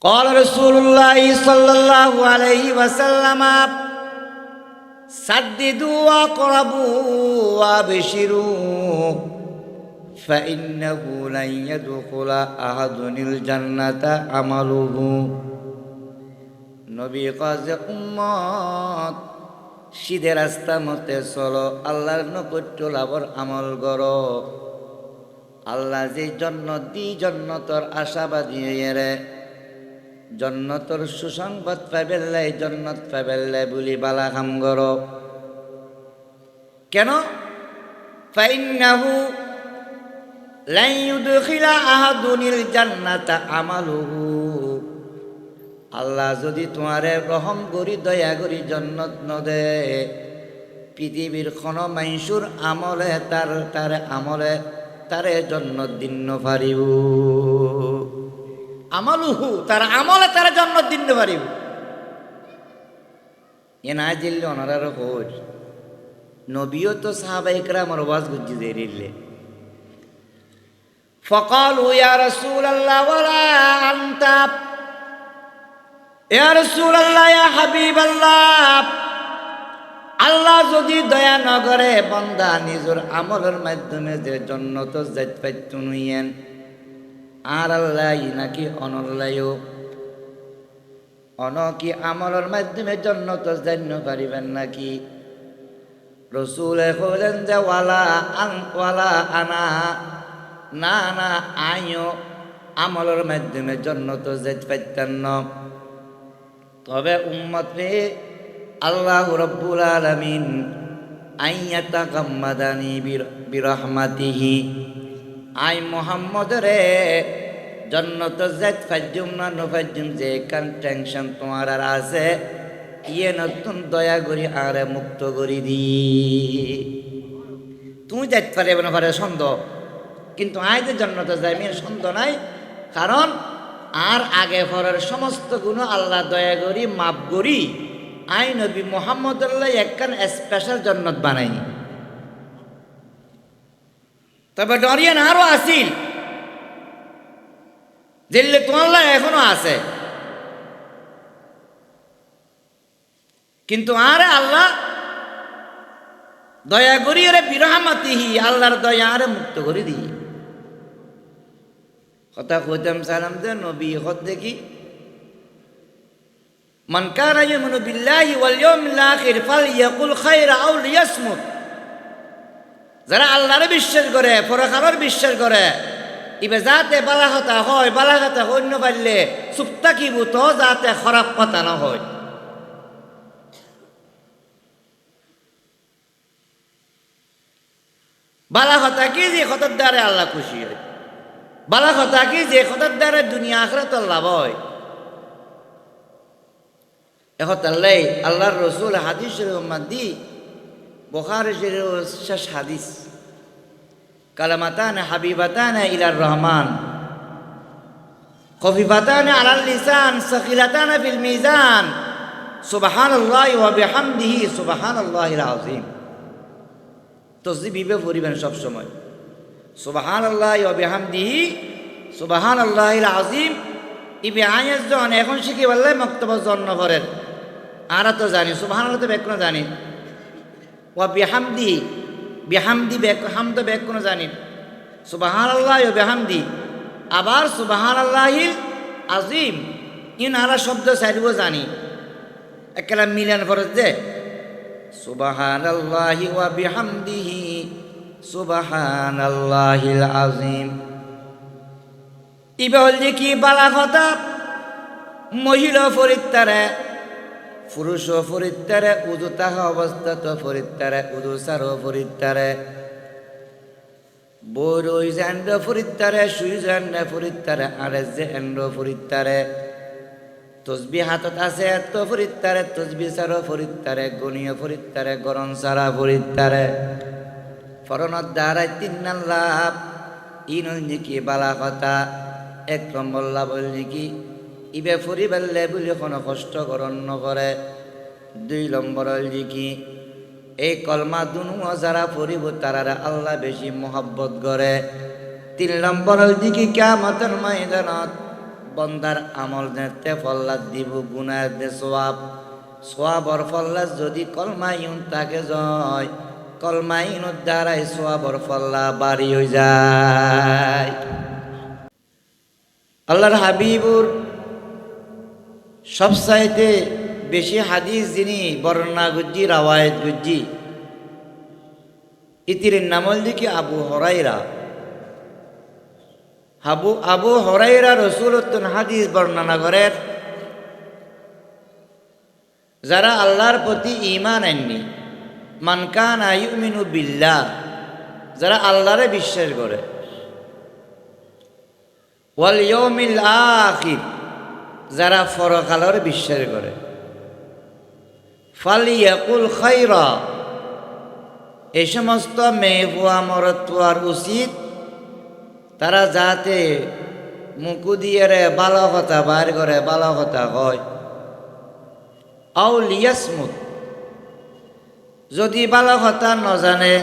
قال رسول الله صلى الله عليه وسلم سددوا واقربوا وابشروا فإنه لن يدخل أحد الجنة عمله নবী কাজে উম্মত সিধে রাস্তা মতে চলো, আল্লাহর নৈকট্য লাভর আমল করো। আল্লাহ যে জন্নত দি জন্নতর আশাবাদী হইয়ারে জন্নতর সুসংবাদ পাইবেল্লাই জন্নত পাইবেল্লাই বলি বালা কাম করো। কেন? ফাইন্নাহু লা ইউদখিলা আহাদুনিল জান্নাতা আমালুহু। আল্লাহ যদি তোমারে রহম করি দয়া করি জন্নত নদে, পৃথিবীর কোন মাইসুর আমলে তারে জন্নত দিন পারিব। আমালুহু, তার আমলে তারা জন্নত দিন পারিব। এ না জিল্লে ওনারা খোঁজ নবীও তো সাহাবায়ে কেরামের ওয়াজ গুজি দিলে ফকালু ইয়া রাসূলুল্লাহ ওয়ালা আনতা ইয়া রাসূলুল্লাহ ইয়া হাবিবাল্লাহ। আল্লাহ যদি দয়া না করে বান্দা নিজের আমলের মাধ্যমে যে জন্নত যাইত পাইতো নইয়েন, আর আল্লাহ নাকি অনল্লায়ও কি আমলের মাধ্যমে জন্নত যাইন পারিবেন নাকি? রসুলে বলেন যে ওয়ালা আনা, না না আইও আমলের মাধ্যমে জন্নত যাইত পাইতেন না। তবে উম্মত রে আল্লাহ রাব্বুল আলামিন আইয়াতা গাম্মাদানি বিরহমাতিহি, আই মুহাম্মদ রে জন্নত যাইত ফাজ্জুম না নফাজ্জুম যে কান টেনশন তোমার আর আছে, ইয়ে নতুন দয়া করি আরে মুক্ত করি দি। তুমি যাইতে পারে না পারে সন্দেহ, কিন্তু আই যে জন্নত যাই মেয়ের সন্দেহ নাই। কারণ আর আগে পরের সমস্ত গুণ আল্লাহ দয়া করি মাফ করি আই নবী মুহাম্মদুল্লাহ একখান স্পেশাল জন্নত বানাইনি। তবে ডরিয়ান আরো আসিল দিল্লি তোমাল্লা এখনো আছে, কিন্তু আরে আল্লাহ দয়া করি আরে বিরহমাতিহি, আল্লাহর দয়া আরে মুক্ত করে দিই। কথা কইতাম সালাম যে নবী হদ দেখি মান কানা ইউমিনু বিল্লাহি ওয়াল ইয়াউমিল আখির ফালইয়াকুল খায়রা আও লিয়াসমুত। যারা আল্লাহরে বিশ্বাস করে পরকালের বিশ্বাস করে ইবে যাতে বালা কথা হয়, বালা কথা অন্য পারলে চুপ থাকিব তো যাতে খারাপ কথা না হয়। বালা কথা কি যে কথার দ্বারা আল্লাহ খুশি হয়, বালা কথা কি যে কথার দ্বারা দুনিয়া আখিরাত লাভ হয়। এখন আল্লাহ আল্লাহর রসুল হাদিসের উম্মতি বুখারী শরীফের শেষ হাদিস কালামাতান হাবিবাতান ইলার রহমান খফিফাতান আলাল লিসান সাকিলাতান ফিল মিজান সুবহানাল্লাহি ওয়া বিহামদিহি সুবহানাল্লাহিল আযীম। তসবিহে পড়িবেন সব সময় সুবহানাল্লাহি ওয়া বিহামদিহি সুবহানাল্লাহিল আযীম। ইবে আয়াত জন এখন শিখি বললে মক্তব্য জন্য করেন, আর তো জানি সুবহানাল্লাহ তো ব্যাকরণ জানি, ওয়া বিহামদি বিহামদি হামদ ব্যাকরণ জানি, সুবহানাল্লাহি ওয়া বিহামদি, আবার সুবহানাল্লাহিল আযীম ইন আলা শব্দ সাইডও জানি। একলা মিলান ফরজ যে সুবহানাল্লাহি ওয়া বিহামদিহি সুবহানাল্লাহিল আযীম। ইবে হল যে কি বালা কথা, মহিলা ফরিত্তারে পুরুষ ফরিত্তারে উদু তাহা অবস্থা তো ফরিত্তারে উদু সারো ফরিত্তারে বই জান্ড ফরিত্তারে সুই জান্ড ফরিত্তারে আরে যে এন্ড ফরিত্তারে তসবি হাতত আছে এত ফরিত্তারে তসবি সারো ফরিত্তারে গণীয় ফরিত্তারে গরম সারা ফরিত্তারে ফরনত দ্বারাই তিন লাভ ইন কি বালা কথা। এক নম্বর লাভ হল নাকি ইবে ফুরি বেললে বলে কোনো কষ্ট করণ নকরে। 2 নম্বর হল কি এই কলমা দুনু যারা পড়িব তারা আল্লাহ বেশি মোহাব্বত করে। 3 নম্বর হল কি কিয়ামতের ময়দানত বন্দার আমল নেতে ফল্লাদ দিব গুনার দে সোয়াব সোয়াবর ফল্লাদ যদি কলমাইন তাকে জয় কলমাইনুর দ্বারাই সোয়াবর ফল্লা বাড়ি হয়ে যায়। আল্লাহর হাবিবুর সবচাইতে বেশি হাদিস যিনি বর্ণনা গুজ্জি রাওয়ায়ত গুজ্জি ইতির নামল দিকে আবু হরাইরা আবু হরাইরা রসুলুন হাদিস বর্ণনা করেন যারা আল্লাহর প্রতি ঈমান আননি মান কানা ইউমিনু বিল্লাহ যারা আল্লাহরে বিশ্বাস করে ওয়াল ইয়াউমিল আখির যারা পরকালের বিশ্বাস করে ফালিয়াকুল খায়রা এই সমস্ত মেয়ে বুয়া মরত্বার উচিত তারা যাতে মুকু দিয়ে ভালো কথা বার করে ভালো কথা হয় আও লিয়াসমুত যদি ভালো কথা নজানে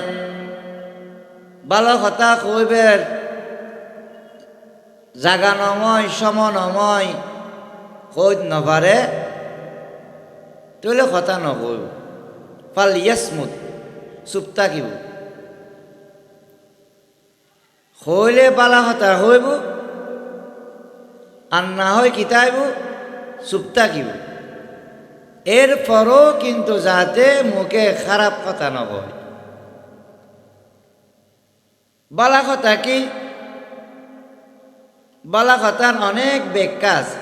ভালো কথা কইবের জাগা নময় সম নময় কইত নপারে তাহলে কথা নকইব ফাল ইয়াসমুত চুপ থাকিব হইলে বালা কথা হইব আর না হয় কিতাইব চুপ থাকিব এরপরও কিন্তু যাতে মুখে খারাপ কথা নকয়। বালা কথা কি বালা কথার অনেক ব্যাখ্যা আছে।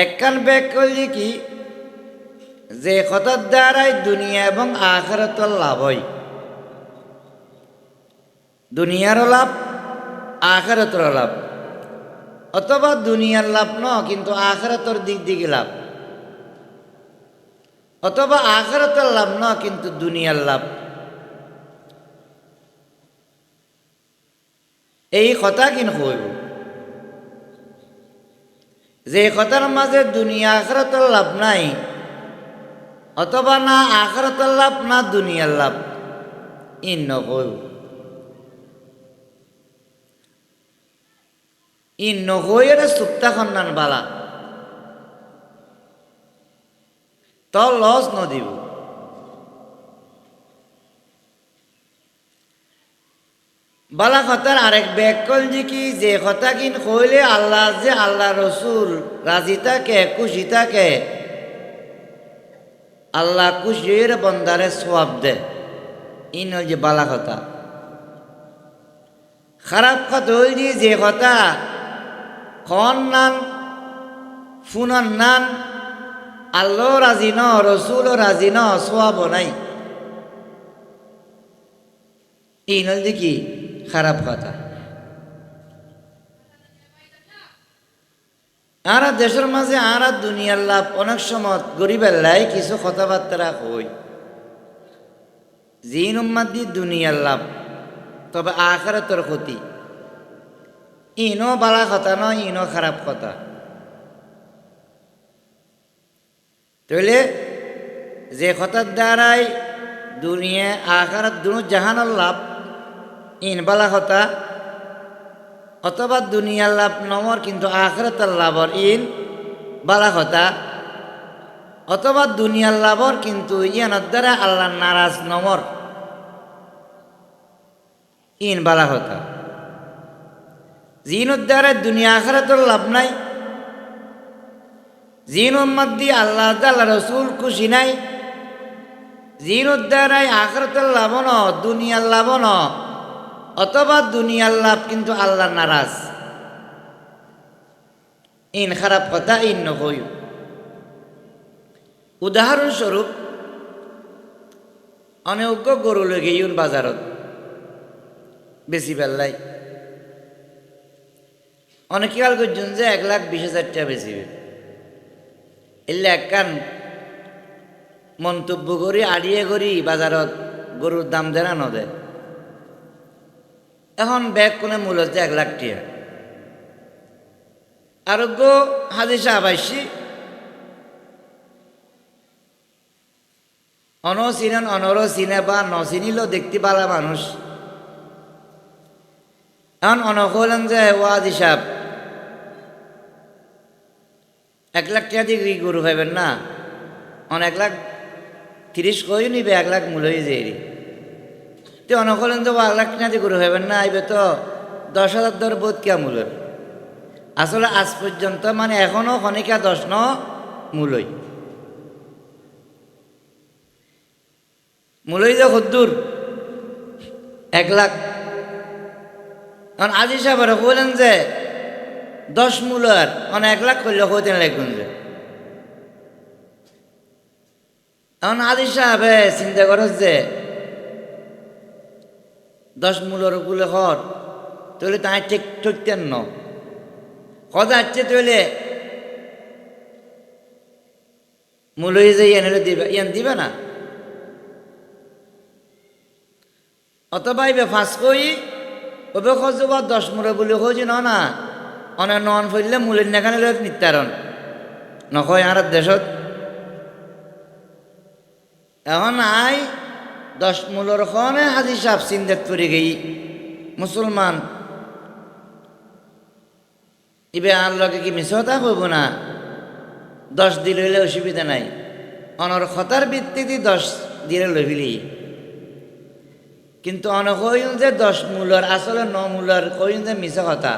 একখান ব্যাখ্যা করলে কি যে কথার দ্বারাই দুনিয়া এবং আখিরাতের লাভ হয় দুনিয়ারও লাভ আখিরাতেরও লাভ অথবা দুনিয়ার লাভ ন কিন্তু আখিরাতের দিক দিকে লাভ অথবা আখিরাতের লাভ ন কিন্তু দুনিয়ার লাভ এই কথা কিন হইব যে কথার মাঝে দুনিয়া আখিরাতের লাভ নাই অথবা না আখিরাতের লাভ না দুনিয়ার love in নকইব in নকইয়ের Supta Khannan বালা তো লস নদিব বালা কথার আরেক ব্যাকল যে কি যে কথা কিন কইলে আল্লাহ যে আল্লাহ রসুল রাজি থাকে খুশি থাকে আল্লাহ খুশির বন্দারে সওয়াব দে ইন হল যে বালা কথা। খারাপ কথা হইল যে কথা খন নান ফুনন নান আল্লাহ রাজি ন রসুল রাজি ন সওয়াব নাই ইন হল যে কি খারাপ কথা। আর দেশের মাঝে আর দুনিয়ার লাভ অনেক সময় গরিবের লাই কিছু কথাবার্তা হই জিন উম্মাদ দি দুনিয়ার লাভ তবে আখিরাতের ক্ষতি ইনো বালা কথা নয় ইনো খারাপ কথা। তাহলে যে কথার দ্বারাই দুনিয়া আখিরাত দুনো জাহানের লাভ ইন বালা কথা অথবা দুনিয়ার লাভ নমর কিন্তু আখিরাতের লাভর ইন বালা কথা অথবা দুনিয়ার লাভর কিন্তু ইয়ানোর দ্বারা আল্লাহ নারাজ নমর ইন বালা কথা। জিনোর দ্বারা দুনিয়া আখিরাতের লাভ নাই জিন উম্মত দি আল্লাহ আল্লাহ রসুল খুশি নাই জিনোর দ্বারাই আখিরাতের লাভ ন দুনিয়ার লাভ ন অথবা দুনিয়ার লাভ কিন্তু আল্লাহ নারাজ ইন খারাপ কথা ইন নকই। উদাহরণস্বরূপ অনেক গরু লগে ইউন বাজারত বেশি পেল্লাই অনেকে কাল করছেন যে 1,20,000 টাকা বেশিবে এলে একখান মন্তব্য করি আড়িয়ে করি বাজারত গরুর দাম দেনা নদে এখন ব্যাগ কোনে মূল হচ্ছে 1 লাখ টাকা আরোগ্য হাদিসা আবাসী অনচিনেন অনর চিনে বা নচিনিলেও দেখতে পালা মানুষ এখন অনক হলেন যে ওয়াজ হিসাব 1 লাখ টাকা দিয়ে গরু পাইবেন না, 1,30,000 কই নিবে, 1 লাখ মূল হয়ে যায়। তো অনেক হলেন তো 1 লাখ টাকা দিয়ে গরু পাইবেন না, আইবে তো 10,000 দর বোধ কে মূলের। আসলে আজ পর্যন্ত মানে এখনো খনিকা 10 মূলই যে কদ্দুর 1 লাখ। কারণ আজি সাহেবের বললেন যে 10 মূলের 1 লাখ করলে হইতে লাগবেন যে। এখন আজি সাহেবে চিন্তা করে যে 10 মূলের গুলো হর তাহলে তাই ঠিক ঠকতেন ন কথা হচ্ছে, তাহলে মূল হয়ে যে এনে দিবে, দিবে না। অথবা ইবে ফাঁস কই ওবে খোঁজো বা 10 মূলে বলে খোঁজি না অনেক নন ফেললে মূলের নেখানে লোক নিত্যারণ নকয় আর দেশত। এখন আই 10 মূলর খনে হাজি সাহেব চিন্তাত পড়ে গেই মুসলমান ইবে আর লগে কি মিশতা হইব না, 10 দিল হইলে অসুবিধা নাই, অনর খতার ভিত্তিতে 10 দিলে লইলি। কিন্তু অনেক কইন যে 10 মূলর আসলে 9 মূলর কইন যে মিশা কথা,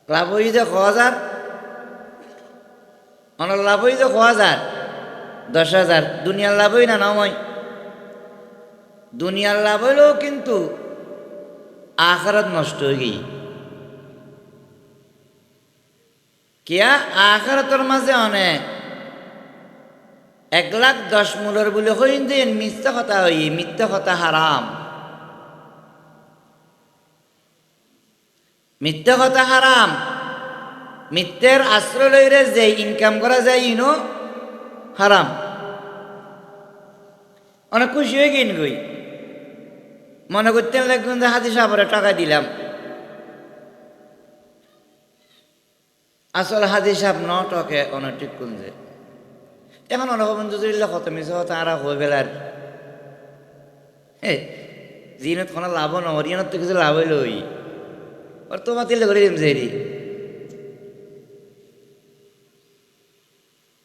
লাভ হই যে 1000, অনর লাভ হই যে 1000, 10,000 দুনিয়ার লাভ হই না নয়। দুনিয়ার লাভ হইলেও কিন্তু আখিরাত নষ্ট হয়ে গই। কিয়া আখিরাতের মাঝে অনেক 1,10,000 মূলর বলে হইন যে মিথ্যা কথা হই, মিথ্যা কথা হারাম, মিথ্যা কথা হারাম। মিথ্যের আশ্রয় লইরে যে ইনকাম করা যায় ইনো হারাম। অনেক খুশি হয়ে গিন গই, মনে করতেন লাগবেন যে হাজি সাহেবের টাকা দিলাম, আসলে হাজি সাহেব ন টকে অনেক ঠিক কুঞ্জে। এখন অনেক বন্ধু জড়িলে কত মিশে হতো আর হয়ে বেলার জিনত কোনো লাভ নয়, রিয়ানত তো কিছু লাভ হইল ওর তো মাতিলে করে দিম যে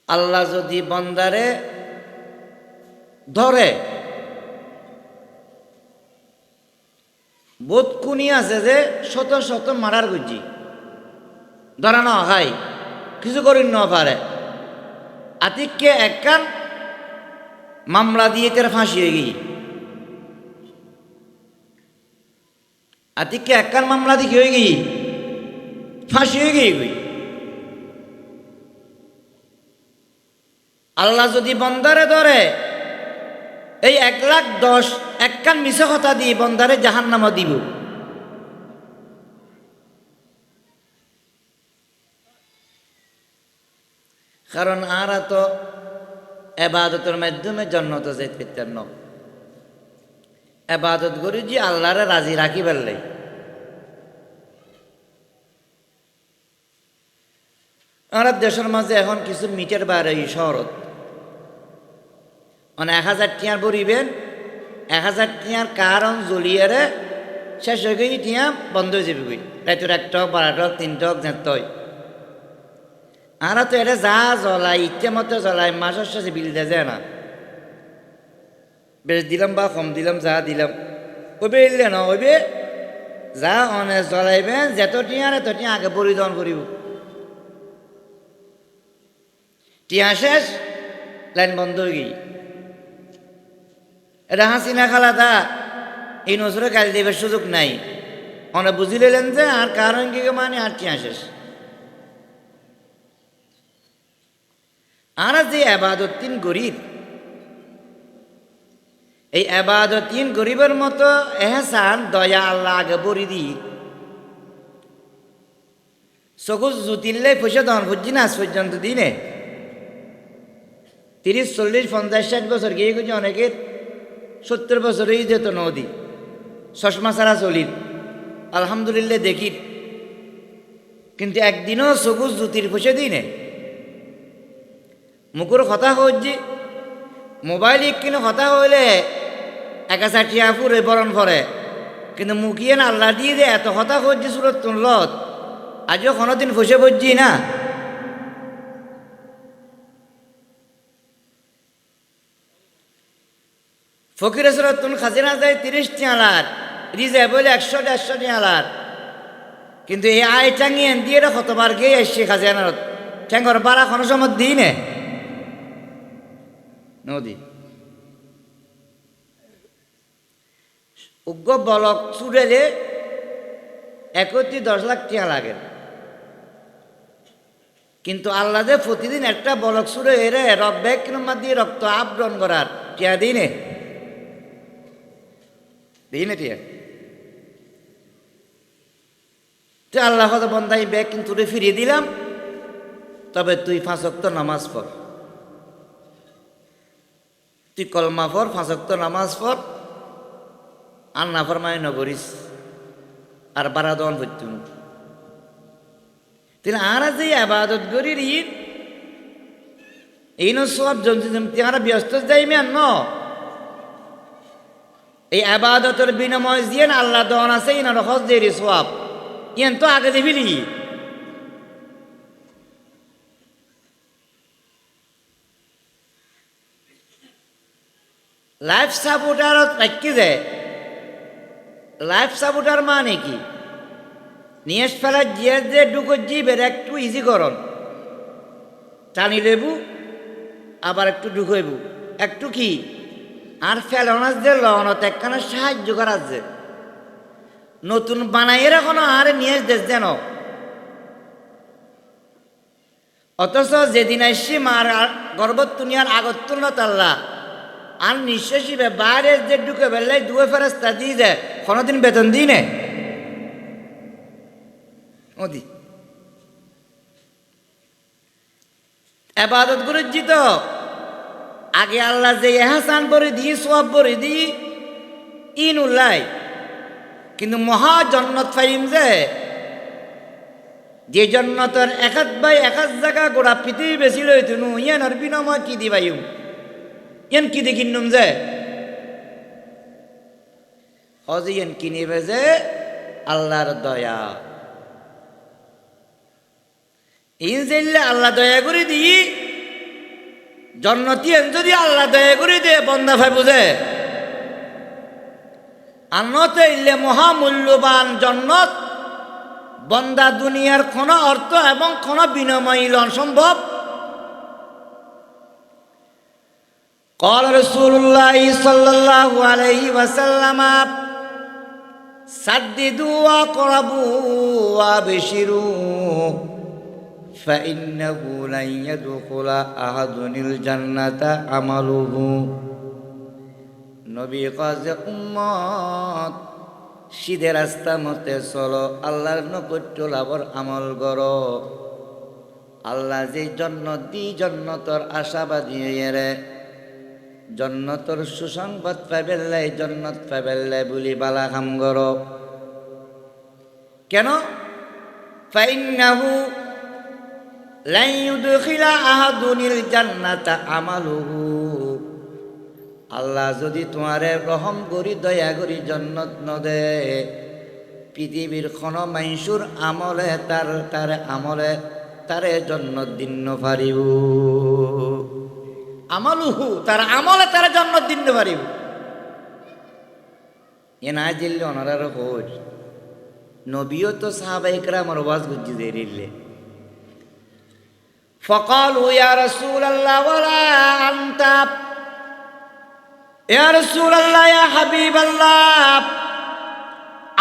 আল্লাহ যদি বন্দারে ধরে বোধ কুনি আছে যে শত শত মারার গুজি ধরা না হয় কিছু করি ন পারে, আতিককে একখান মামলা দিয়ে তার ফাঁসি হয়ে গিয়ে, আতিককে একখান মামলা দিয়ে হয়ে গিয়ে ফাঁসি হয়ে গিয়ে। আল্লাহ যদি বন্দারে ধরে এই 1,10,000 একখান মিছে কথা দিয়ে বন্দারে জাহান্নামে দিব। কারণ আরা তো এবাদতের মাধ্যমে জন্নত যাইতে পারতেন না, এবাদত করি যে আল্লাহরে রাজি রাখি পারলে। আর দেশের মাঝে এখন কিছু মিটার বাইরে এই শহরত মানে 1,000 টিয়ার বরিবেন, 1,000 টিয়ার কারণ জ্বলিয়ারে শেষ হয়ে গিয়ে টিয়া বন্ধ হয়ে যাবে, রাইতের 1 টক 12 টক 3 টক যেতই। আর তো এটা যা জ্বলাই ইচ্ছে মতো জ্বলাই, মাসের শেষে বিল দেয় যায় না, বেশ দিলাম বা কম দিলাম যা দিলাম ওইবে এলে না, ওইবে যা অনেক জ্বলাইবেন যেত টিয়ার এত টিয়া আগে পরিদন করিব, টিয়া শেষ লাইন বন্ধ হয়ে গিয়ে। এটা হাসিনা খালাদা এই নজরে গালি দেবার সুযোগ নাই, অনেক বুঝি লইলেন যে আর কারণ কি মানে আর টিয়া শেষ। আর যে আবাদতিন গরিব, এই আবাদতিন গরিবের মতো এহসান দয়া আল্লাহ আগে বরি দি সকুজ জুতিল্লে পয়সা দন বুঝছি না আজ পর্যন্ত দিনে 30, 40, 50, 60 বছর গিয়ে গেছে, অনেকের 70 বছরেই যেত নদী চশমা ছাড়া চলির আলহামদুলিল্লাহ দেখি, কিন্তু একদিনও সকুজ জুতির পয়সা দিনে। মুখর কথা হচ্ছে মোবাইল কিনে কথা হইলে 1,000 টিয়া ফুরে বরণ করে, কিন্তু মুখিয়ে না আল্লাহ দিয়ে যে এত কথা হচ্ছে সুরত তুলত আজও কোনোদিন ফসে পড়ছি না, ফকিরের সুরতুন খাজিনা যায় 30 টিয়ালার, রিজার্ভ হইলে 100-150 টিয়ালার। কিন্তু এই আয় টাঙিয়ে দিয়ে কতবার গিয়ে এসছি খাজিয়ানার ঠ্যাঙ্গর বাড়া কোনো সময় দিই নে নদী উগ্র বলক চুড়েলে 10 লাখ টিয়া লাগে। কিন্তু আল্লাহ যে প্রতিদিন একটা বলক চুড়ে এরে রব্বে কিনমা দিয়ে রক্ত আবরণ করার টিয়া দিই নে টিয়া। তো আল্লাহ বন্ধাই ব্যাগ কিন্তু ফিরিয়ে দিলাম, তবে তুই 5 ওয়াক্ত নামাজ পড়, তুই কলমা পড়, 5 ওয়াক্ত নামাজ পড়, আর না ফরমাই নগরিস, আর বারা দন হইতুন। তিনি আর যে আবাদত করি রিন এই সব জমা ব্যস্ত যাইমে ন এই আবাদতের বিনিময় দিয়ে আল্লাহ দন আছে ইনার হজ দিয়ে সব ইয়ান তো আগে দেখিলি। লাইফ সাপোর্টারত রাখি যায়। লাইফ সাপোর্টার মানে কি? নিয়েস ফেলা জিয়া যে ডুকো জিবের একটু ইজি করন, টানি লেবু আবার একটু ঢুকইব একটু কি আর ফেলনাস যে লনত একখানা সাহায্য করার যে নতুন বানাই এখনো আর নিয়ে দেশ যেন। অথচ যেদিন আসছি মার গর্ভতুনিয়ার আগত্তুল্লাহ তাল্লা আর নিঃশ্বাসীবে বাইরে যে ঢুকে বেললাই দুয়ে ফেরাস্তা দিয়ে যায়, কোনোদিন বেতন দিই নে ওদি আবাদত করে জিত আগে আল্লাহ যে এহসান করে দিই সব করে দিই ইন উল্লাই। কিন্তু মহা জন্নত ফাইম যে জন্নতর 1 জায়গা গোড়া পৃথিবী বেশি লইতুনু ইয়ান আর বিনময় কি দিবাইম ইয়ান কি দেখিনুম যে হজ ইয়ান কিনিবে যে আল্লাহর দয়া। ইনজাইলে আল্লাহ দয়া করে দিই জন্নতি যদি আল্লাহ দয়া করে দে বন্দা ভাই বুঝে আন্নতে ইল্লে মহামূল্যবান জন্নত বন্দা দুনিয়ার কোনো অর্থ এবং কোনো বিনিময় ইলন সম্ভব। قال رسول الله صلى الله عليه وسلم سددوا واقربوا وابشروا فإنه لن يدخل أحد الجنة عمله। নবী কাজে উম্মত সিধে রাস্তা মতে চলো, আল্লাহর নৈকট্য লাভর আমল করো। আল্লাহ যে জন্নত দি জন্নতর আশাবাদী এরে জন্নতর সুসংবাদ পাইবেল্লাই জন্নত পাইবেল্লাই বলি বালা কাম করো। কেন? ফাইন্নাহু লা ইউদখিলা আহাদুনিল জান্নাতা আমালুহু। আল্লাহ যদি তোমারে রহম করি দয়া করি জন্নত নদে পৃথিবীর কোন মাইসুর আমলে তারে জন্নত দিন পারিব। আমালুহু তার আমলে তারা জন্নত দিন পারিব। এ না দিল্লি ওনারা হই নবীও তো সাহাবায়ে কেরামের ওয়াজ গুজি দিলে فقالوا يا رسول الله ولا أنت يا رسول الله يا حبيب الله।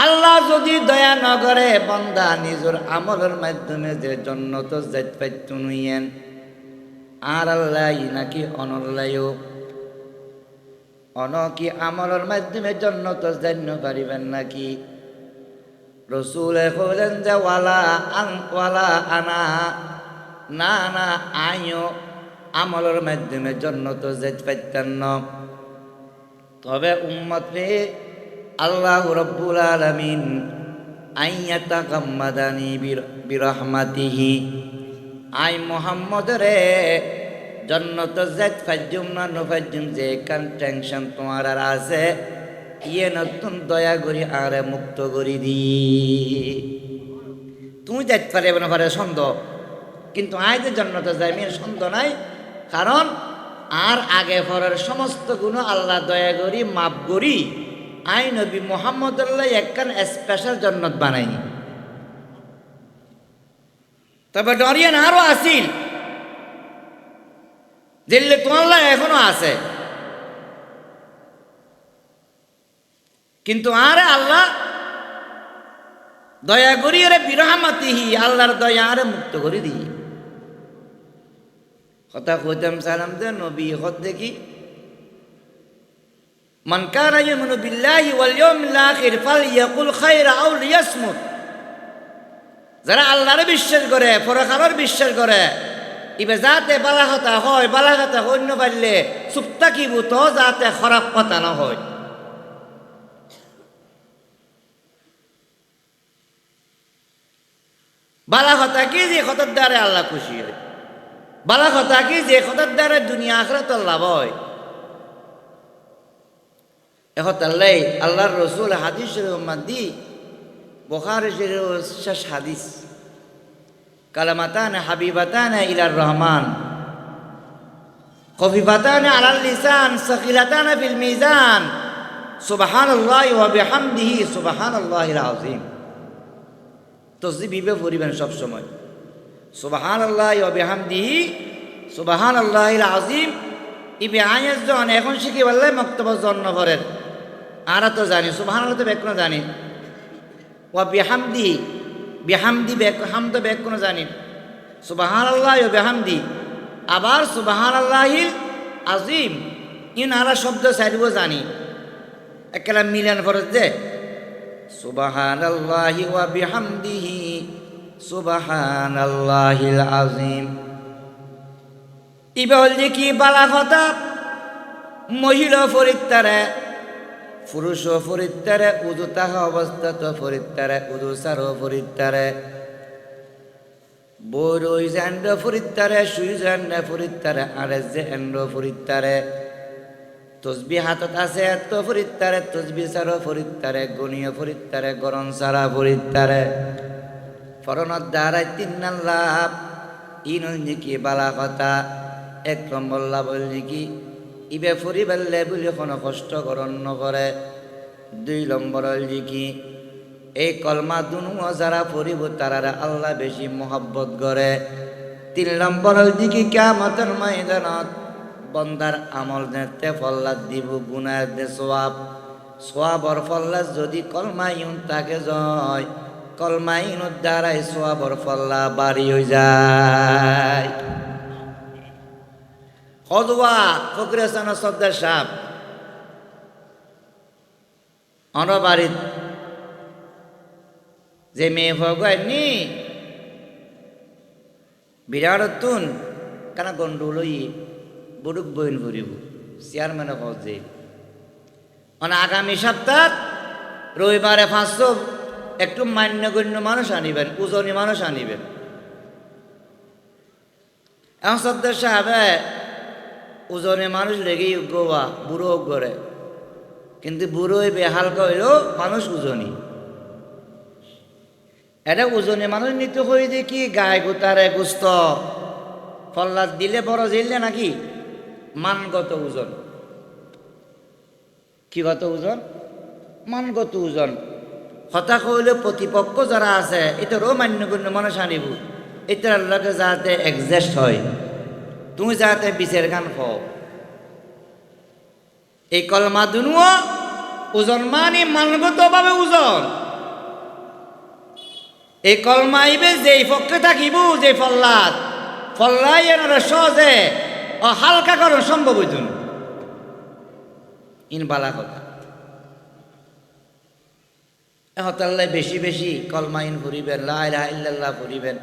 আল্লাহ যদি দয়া না করে বান্দা নিজের আমলের মাধ্যমে যে জন্নত যাইতে পাইতো নইয়েন আর আল্লাহ নাকি অনল্লায়ও কি আমলের মাধ্যমে জন্নত যাইতে পারিবেন নাকি? রাসূলে বলেন যে ওয়ালা আনা না না আইও আমলের মাধ্যমে জন্নত যাইতে পাইতেন না। তবে উম্মত রে আল্লাহ রাব্বুল আলামিন আইয়াতাকাম্মাদানি বিরহমাতিহি আই মুহাম্মদ রে জন্নত যাইতে পাইজুম না নফাইজুম যে কান টেনশন তোমার আর আছে ইয়ে নতুন দয়া করি আরে মুক্ত করি দি। তুমি যাইতে পারবে না পারে সন্দেহ, কিন্তু আয় যে জন্নত যাই মেয়ের সন্দেহ নাই। কারণ আর আগে পরের সমস্ত গুণ আল্লাহ দয়া করি মাফ করি আই নবী মোহাম্মদুল্লাহ একখান স্পেশাল জন্নত বানাইনি। তবে ডরিয়ান আরো আসিল দিল্লি তোমাল্লা এখনো আছে, কিন্তু আরে আল্লাহ দয়া করি আরে বিরহমাতিহি আল্লাহর দয়া আরে মুক্ত করে দিই। কথা কইতাম সালাম দে নবী হদ দেখি মান কানা ইউমিনু বিল্লাহি ওয়াল ইয়াউমিল আখির ফালইয়াকুল খায়রা আও লিয়াসমুত। যারা আল্লাহরে বিশ্বাস করে পরকালের বিশ্বাস করে ইবে যাতে বালা কথা হয়, বালা কথা অন্য পারলে চুপ থাকিব তো যাতে খারাপ কথা না হয়। বালা কথা কি যে কথার দ্বারা আল্লাহ খুশি হয়, বালা কথা কি যে কথার দ্বারা দুনিয়া আখিরাত লাভ হয়। এখন আল্লাহ আল্লাহর রসুল হাদিস শরীফ মাদি বুখারী শরীফ শেষ হাদিস কালামাতান হাবিবাতান ইলার রহমান খফিফাতান আলাল লিসান সাকিলাতান ফিল মিজান সুবহানাল্লাহি ওয়া বিহামদিহি সুবহানাল্লাহিল আযীম। তসবিহে পড়িবেন সব সময় সুবহানাল্লাহি ওয়া বিহামদিহি সুবহানাল্লাহিল আযীম। ইবে আয়াত জন এখন শিখি বললে মক্তব্য জন্য পড়েন আর তো জানি সুবহানাল্লাহ তো বেক না জানি, ওয়া বিহামদিহি বিহামদি বেক হামদ বেক কোন জানি, সুবহানাল্লাহি ওয়া বিহামদি আবার সুবহানাল্লাহিল আযীম ইন আলা শব্দ সাইডও জানি। একলা মিলান ফরজ দে সুবহানাল্লাহি ওয়া বিহামদিহি সুবহানাল্লাহিল আযীম। ইবে হল কি বালা কথা মহিলা ফরিত্তারে পুরুষ ফরিত্তারে উদু তাহা অবস্থা তো ফরিত্তারে উদু সারো ফরিত্তারে বই জান্ড ফরিত্তারে সুই জান্ড ফরিত্তারে আরে যে এন্ড ফরিত্তারে তসবি হাতত আছে তো ফরিত্তারে তসবি সারো ফরিত্তারে গণীয় ফরিত্তারে গরম সারা ফরিত্তারে ফরনত দ্বারাই তিন লাভ ইন কি বালা কথা। এক নম্বর লাভ হল নাকি ইবে ফুরি বেললে বলে কোনো কষ্ট করণ নকরে। দুই নম্বর হল কি এই কলমা দুনু যারা পড়িব তারা আল্লাহ বেশি মহব্বত করে। তিন নম্বর হল কি কিয়ামতের ময়দানত বন্দার আমল নেতে ফল্লাদ দিব গুনার দে সোয়াব সোয়াবর ফল্লাদ যদি কলমা ইউন তাকে জয় কলমা ইউন দ্বারাই সোয়াবর ফল্লা বাড়ি হয়ে যায়। হদওয়া ফকরে হাসান সর্দার সাহেব অনবাড়িত যে মেয়ে ভগায়নি বিরাটতুন কানা গন্ডুলই বুড়ুক বইন ভরিব চেয়ারম্যানে যে মানে আগামী সপ্তাহ রবিবারে 500 একটু মান্যগণ্য মানুষ আনিবেন, উজনি মানুষ আনিবেন। এখন সর্দার সাহেবে উজনে মানুষ লেগে গোয়া বুড়ো করে, কিন্তু বুড়োই বেহালকা হইলেও মানুষ উজনি। এটা উজনে মানুষ নিতে হয়ে যে কি গায়ে গোতারে গুস্ত ফল্লাদ দিলে বড় জিললে নাকি মানগত ওজন। কি গত ওজন? মানগত ওজন। কথা কইলে প্রতিপক্ষ যারা আছে এটারও মান্যগণ্য মানুষ আনিব, এটার লগে যাতে অ্যাডজাস্ট হয়, তুমি যাতে বিচার গান খাও। এই কলমা দুনুও ওজন মানে মানগতভাবে ওজন। এই কলমা আইবে যেই পক্ষে থাকিব যে ফল্লাদ ফল্লাই এনারা সহজে ও হালকা করণ সম্ভব হইত ইন বালা কথা। এহতাল্লাই বেশি বেশি কলমা ইন ফুরিবেন, লা ইলাহা ইল্লাল্লাহ ফুরিবেন,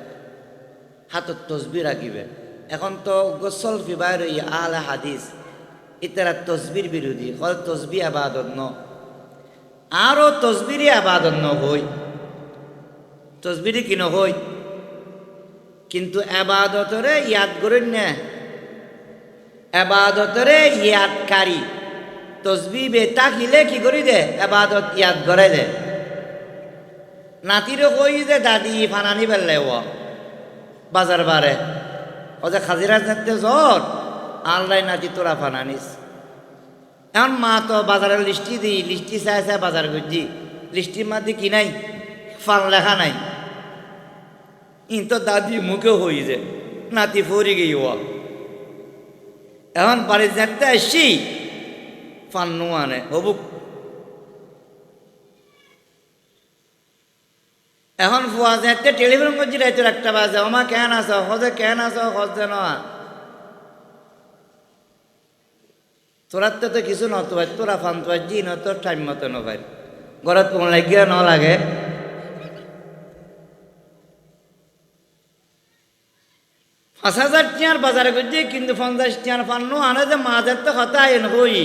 হাতত তসবি রাখিবেন। এখন তো গোসল ফিবাইর আহলে হাদিস ইতারা তসবির বিরোধী, হল তসবি আবাদত ন আরও তসবিরই আবাদত ন হই, তসবিরই কি নহই, কিন্তু আবাদতরে ইয়াদ করেন না, আবাদতরে ইয়াদকারী তসবি বে তাকিলে কি করি দে আবাদত ইয়াদ করে দে। নাতিরও কই যে দাদি ফানানি বেললে ও বাজার বারে ও যে খাজিরা যাতে জ্বর আল্লাহ নাতি তোরা ফানানিস এখন মা তো বাজারের লিস্টি চাই চাই বাজার করছি লিস্টির মধ্যে কি নাই ফান লেখা নাই তো দাদি মুখে হয়ে যায় নাতি ফরি গিয়ে এখন বাড়ি যেতে আসছি ফান্নু আনে হবুক এখন ফুয়া যেতে টেলিফোন করছি রাইতের একটা বাজে ওমা কেন আস হজে কেন আস হজ যেন তোরার তো কিছু নত ভাই তোরা ফান তো জি ন তোর টাইম মতো ন ভাই ঘরত কোন লাগিয়ে ন লাগে ৫,০০০ টিয়ার বাজারে করছি কিন্তু ৫০ টিয়ার ফান্ন আনে যে মাঝের তো কথা এন হই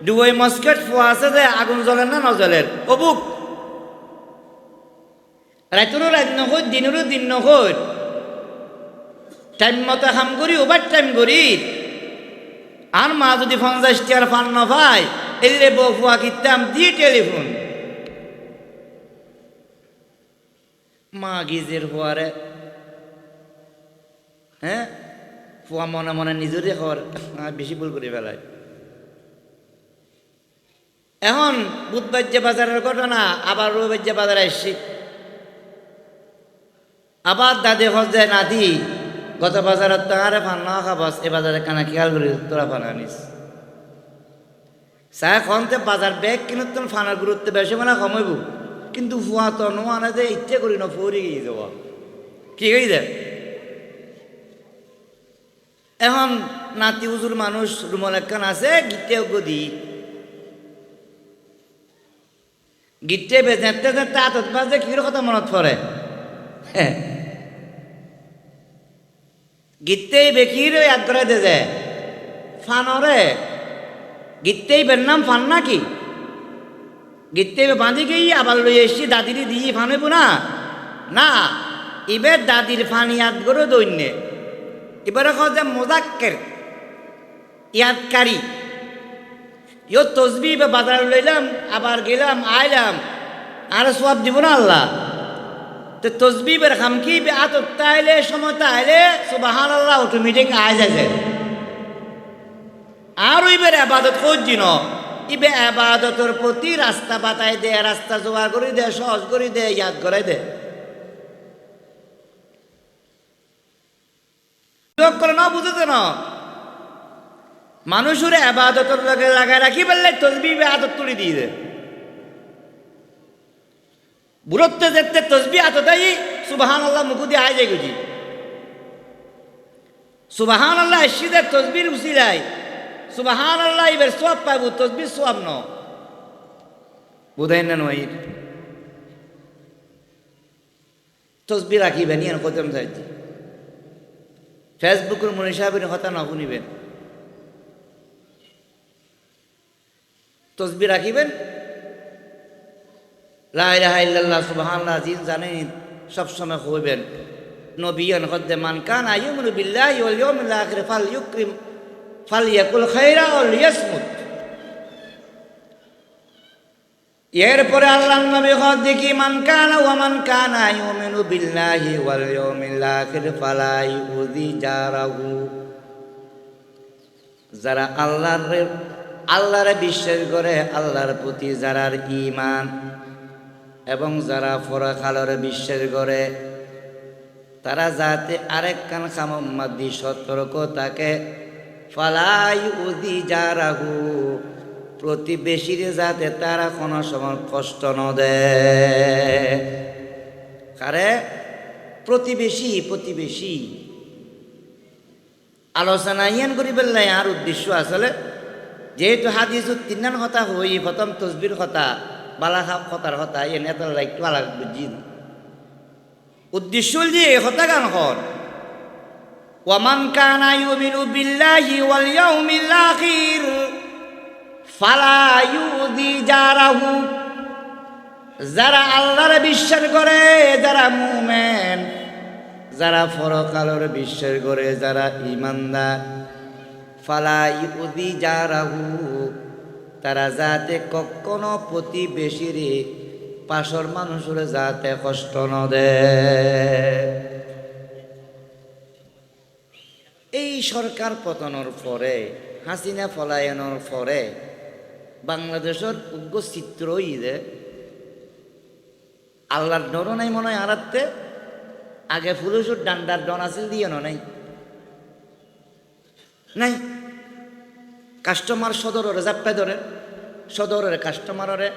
ডুবই মস্কেট ফোয়া আছে যে আগুন জ্বলেন না নজলের অবুক রাইতেরও রাত নখোর দিনেরও দিন নখোর টাইম মতো কাম করি ওভার টাইম করি আর মা যদি ৫০ টিয়ার ফান ন পায় এলে বউ ফুয়া কিতাম দিয়ে টেলিফোন মা গিজের ফুয়ারে হ্যাঁ ফুয়া মনে মনে নিজেরই খবর বেশি ভুল করে ফেলায় এখন বুধবার যে বাজারের ঘটনা আবার রবিবার যে বাজারে আসছি আবার দাদি হজে নাতি গত বাজারের তো আরে ফান না খাবাস এ বাজারে কানা খেয়াল করি তোরা ফান আনিস চায় খনতে বাজার ব্যাগ কিনে তোর ফানার গুরুত্ব বেশি মানে কমাইব কিন্তু ফুয়া তো নো আনে যে ইচ্ছে করি না ফরি গিয়ে যাওয়া কি গই দে এখন নাতি উজুর মানুষ রুমল একখান আছে গিটে গদি গিটে বেঁচে আতত বাজে কির কথা মনত পড়ে গিতেই বেকির এক করে দে যে ফানরে গিতেই বের নাম ফান নাকি গিতেই বাঁধি গিয়ে আবার লই এসছি দাদির দিয়ে ফানইব না না এবার দাদির ফান ইয়াদ করে দৈন্যে এবারে যে মোজাক্কের ইয়াদকারী ইয় তসবি বা বাজার লইলাম আবার গেলাম আইলাম আর সব দিব না আল্লাহ তো তসবি বের খাম কি আতত তাইলে সময় তাইলে সুবহানাল্লাহ অটোমেটিক আয় যাবে আর ওইবার আবাদত করছি ন ইবে আবাদতের প্রতি রাস্তা বাতাই দে রাস্তা জোগাড় করে দে সহজ করে দে ইয়াদ করে দে করে না বুঝতে না মানুষের আবাদতের লগে লাগায় রাখি বললে তসবি আদত তুলি দিয়ে দে বুড়তে যেতে তসবি আততাই সুবহানাল্লাহ মুখু দিয়ে আয় যায় গুজি সুবহানাল্লাহ এসিদে তসবির উসিলাই সুবহানাল্লাহ এবার সব পাইব তসবির সব ন বুঝাই না নয় তসবি রাখিবেন ইয়ান কতম চাইছি ফেসবুকের মনে সাহেবের কথা না শুনিবেন তসবি রাখিবেন লা ইলাহা ইল্লাল্লাহ সুবহানাল্লাহ জিন জানেন সব সময় কইবেন নবিয়ান কদ্দে মান কানা ইউমিনু বিল্লাহি ওয়াল ইয়াউমিল আখির ফালইউকরিম ফালইয়াকুল খায়রা ওয়াল ইয়াসমুত এরপরে আল্লাহর নবী কদ্দে কি মান কানা ইউমিনু বিল্লাহি ওয়াল ইয়াউমিল আখির ফালা ইউযি জারাহু যারা আল্লাহরে বিশ্বাস করে আল্লাহর প্রতি যারার ঈমান এবং যারা পরকালের বিশ্বাস করে তারা যাতে আরেক কান খামম্মাদি সতর্ক থাকে ফালাই উদি যারাহু প্রতিবেশীরে যাতে তারা কোনো সময় কষ্ট ন দেয় কারে প্রতিবেশী আলোচনা ইয়ান করি বললাই আর উদ্দেশ্য আসলে যেহেতু হাদিস তিনান কথা হই প্রথম তসবির কথা বালাখা কথার কথা এনে তো একটু আলাদা বুঝি উদ্দেশ্য যে কথা গান হন ওয়ামান কানা ইউমিনু বিল্লাহি ওয়াল ইয়াউমিল আখির ফালা ইউযি জারাহু যারা আল্লাহরে বিশ্বাস করে যারা মুমিন যারা পরকালের বিশ্বাস করে যারা ঈমানদার ফালা ইউযি জারাহু তারা যাতে কখনো প্রতিবেশীর পাশর মানুষের যাতে কষ্ট ন দেয় এই সরকার পতনের পরে হাসিনা পলায়নের পরে বাংলাদেশের উগ্র চিত্র যে আল্লাহর ডর নাই মনে হয় আরাতে আগে ফুলুসুর ডান্ডার ডন আছিল দিয়ে নাই নাই কাস্টমার সদরের জাপ্পে ধরে সদরের কাস্টমাররে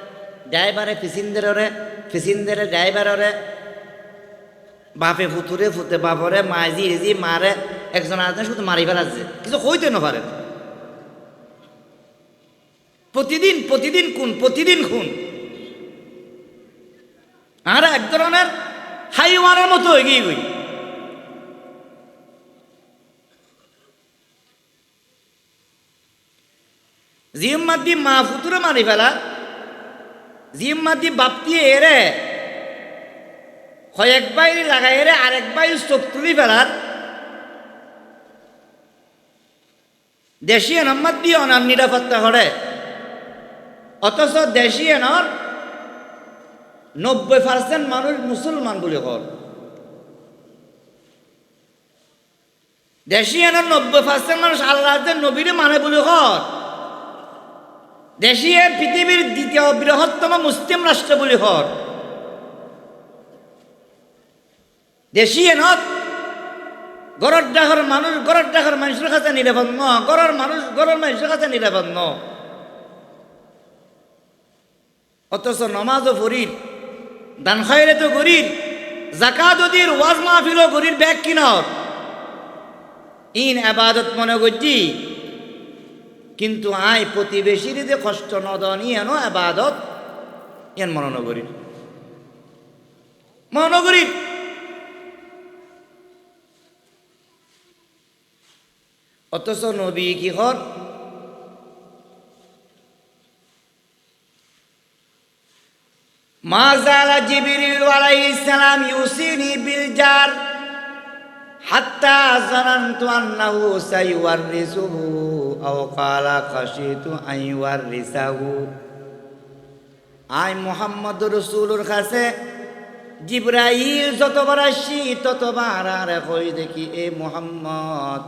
ড্রাইভারে ফিসিনদেরে ড্রাইভাররে বাপে ফুতুরে ফুতে বাপরে মাঝি এজি মারে একজন আজ শুধু মারি ফেলাচ্ছে কিছু হইতে না পারে প্রতিদিন খুন আর এক ধরনের হাইওয়ানের মতো এগিয়ে গই জিম্মাদি মা ফুতুরে মারি ফেলা জিম্মাদি বাপ দিয়ে এরে হয় এক বাইরে লাগাই এরে আরেক বাইরে চোখ তুলি ফেলার দেশি এনাম্মাদ দিয়ে অনার নিরাপত্তা করে অথচ দেশি এনর 90% মানুষ মুসলমান বলে কর দেশি এনর 90% মানুষ আল্লাহ নবীরে মানে বলে কর দেশি পৃথিবীর দ্বিতীয় বৃহত্তম মুসলিম রাষ্ট্র বলে কর দেশি এনত গড়ের ডাকর মানুষের কাছে নিরাপদ ন গড়ের মানুষের কাছে নিরাপদ ন অথচ নমাজও ফরির দান খাইরে তো গরির জাকাত ওদির ওয়াজ মাহফিলও গরির ব্যাগ কিনর ইন আবাদত মনে করছি কিন্তু আয় প্রতিবেশীর যে কষ্ট নদনী এনো আবাদত এন মননগরীর অথচ নবী কি হর মা যালা জিবরিল আলাইহিস সালাম ইউসিনি বিল জার হাত্তা জানানতু আন্নাহু সাইওয়ারিসুহু আও ক্বালা খাশিতু আইওয়ারিসাহু আই মুহাম্মদুর রাসূলুর কাছে জিবরাইল যতবার আসি ততবার আর কই দেখি এ মুহাম্মদ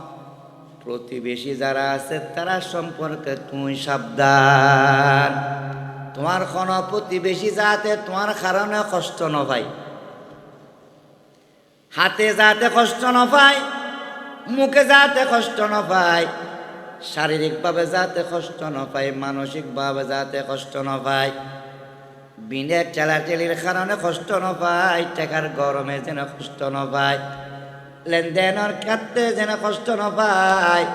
প্রতিবেশী যারা আছে তারা সম্পর্কে তুই সাবধান তোমার কোনো প্রতিবেশী যাতে তোমার কারণে কষ্ট ন পায় হাতে যাতে কষ্ট ন পায় মুখে যাতে কষ্ট ন পায় শারীরিকভাবে যাতে কষ্ট ন পায় মানসিকভাবে যাতে কষ্ট ন পায় বিনের ঠেলাঠেলির কারণে কষ্ট ন পায় টাকার গরমে যেন কষ্ট ন পায় লেনদেনের ক্ষেত্রে যেন কষ্ট ন পায়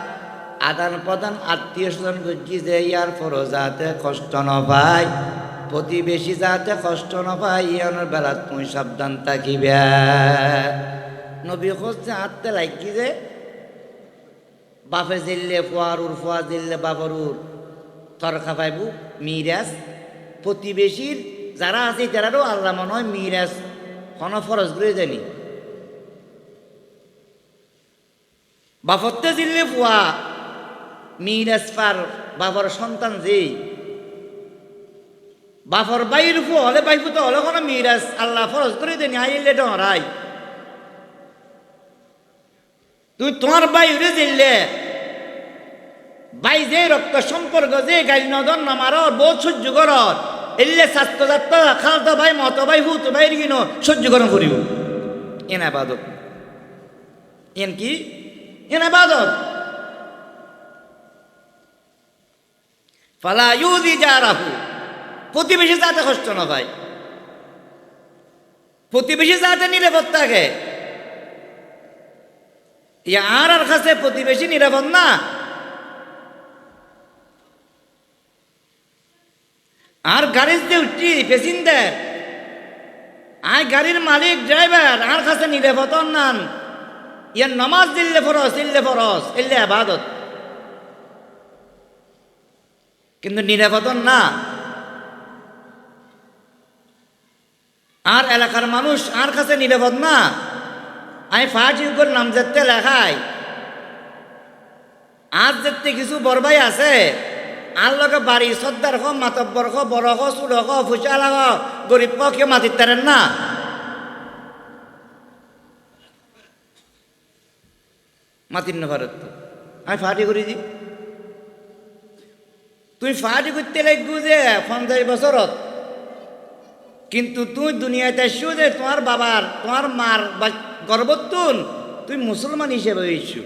আদান প্রদান আত্মীয় স্বজন বুঝছি যে ইয়ার পরও যাতে কষ্ট ন পায় প্রতিবেশী যাতে কষ্ট ন পায় ইয়ানোর বেলা তুই সাবধান থাকিবে নবী খুঁজছে আত্মে লাগি যে বাপে জিল্লে ফুয়া জিল্লে বাবরুর তরকা পাইব মিরাজ প্রতিবেশীর যারা আছে তারারও আল্লাহ মনে হয় মিরাজ কোনো ফরজ করে জানি বাপতে জিল্লে ফুয়া মিরাজ পার বাবার সন্তান যে বাপর বাইর ফু হলে বাইফু তো হলে কোনো মিরাজ আল্লাহ ফরজ করে দেনি আইলে ডরাই তুই তোমার বাইরে জিল্লে বাই যে রক্ত সম্পর্ক যে গাড়ি নদন নামার বহুত সহ্য কর এলে স্বাস্থ্য যাত্রা খালতো ভাই মতো ভাই হুতো ভাই কিনো সহ্য করণ করিব এন আবাদত এন কি এন আবাদত ফালা ইউদি জারাহু প্রতিবেশী যাতে কষ্ট না পায় প্রতিবেশী যাতে নিরাপদ থাকে আর কাছে প্রতিবেশী নিরাপদ না আর গাড়িতে উঠছি প্যাসেঞ্জার আর গাড়ির মালিক ড্রাইভার আর কাছে নিরাপদ নান ইয়ার নামাজ দিল্লে ফরস এলে আবাদত কিন্তু নিরাপদ না আর এলাকার মানুষ আর কাছে নিরাপদ না আমি ফাঁসিউকর নাম যেতে লেখাই আজ যেতে কিছু বরবাই আছে আর লগে বাড়ি সর্দার খ মাতব্বর খ বড় খ চুড় খ ফুচালা খ গরিব খ কেউ মাতির তারেন না মাতিন না ভারত আমি ফাটি করে দিই তুই ফাটি করতে লাগবো যে 50 বছরত কিন্তু তুই দুনিয়াতে এসছো যে তোমার বাবার তোমার মার বা গর্বতুন তুই মুসলমান হিসেবে হয়েছো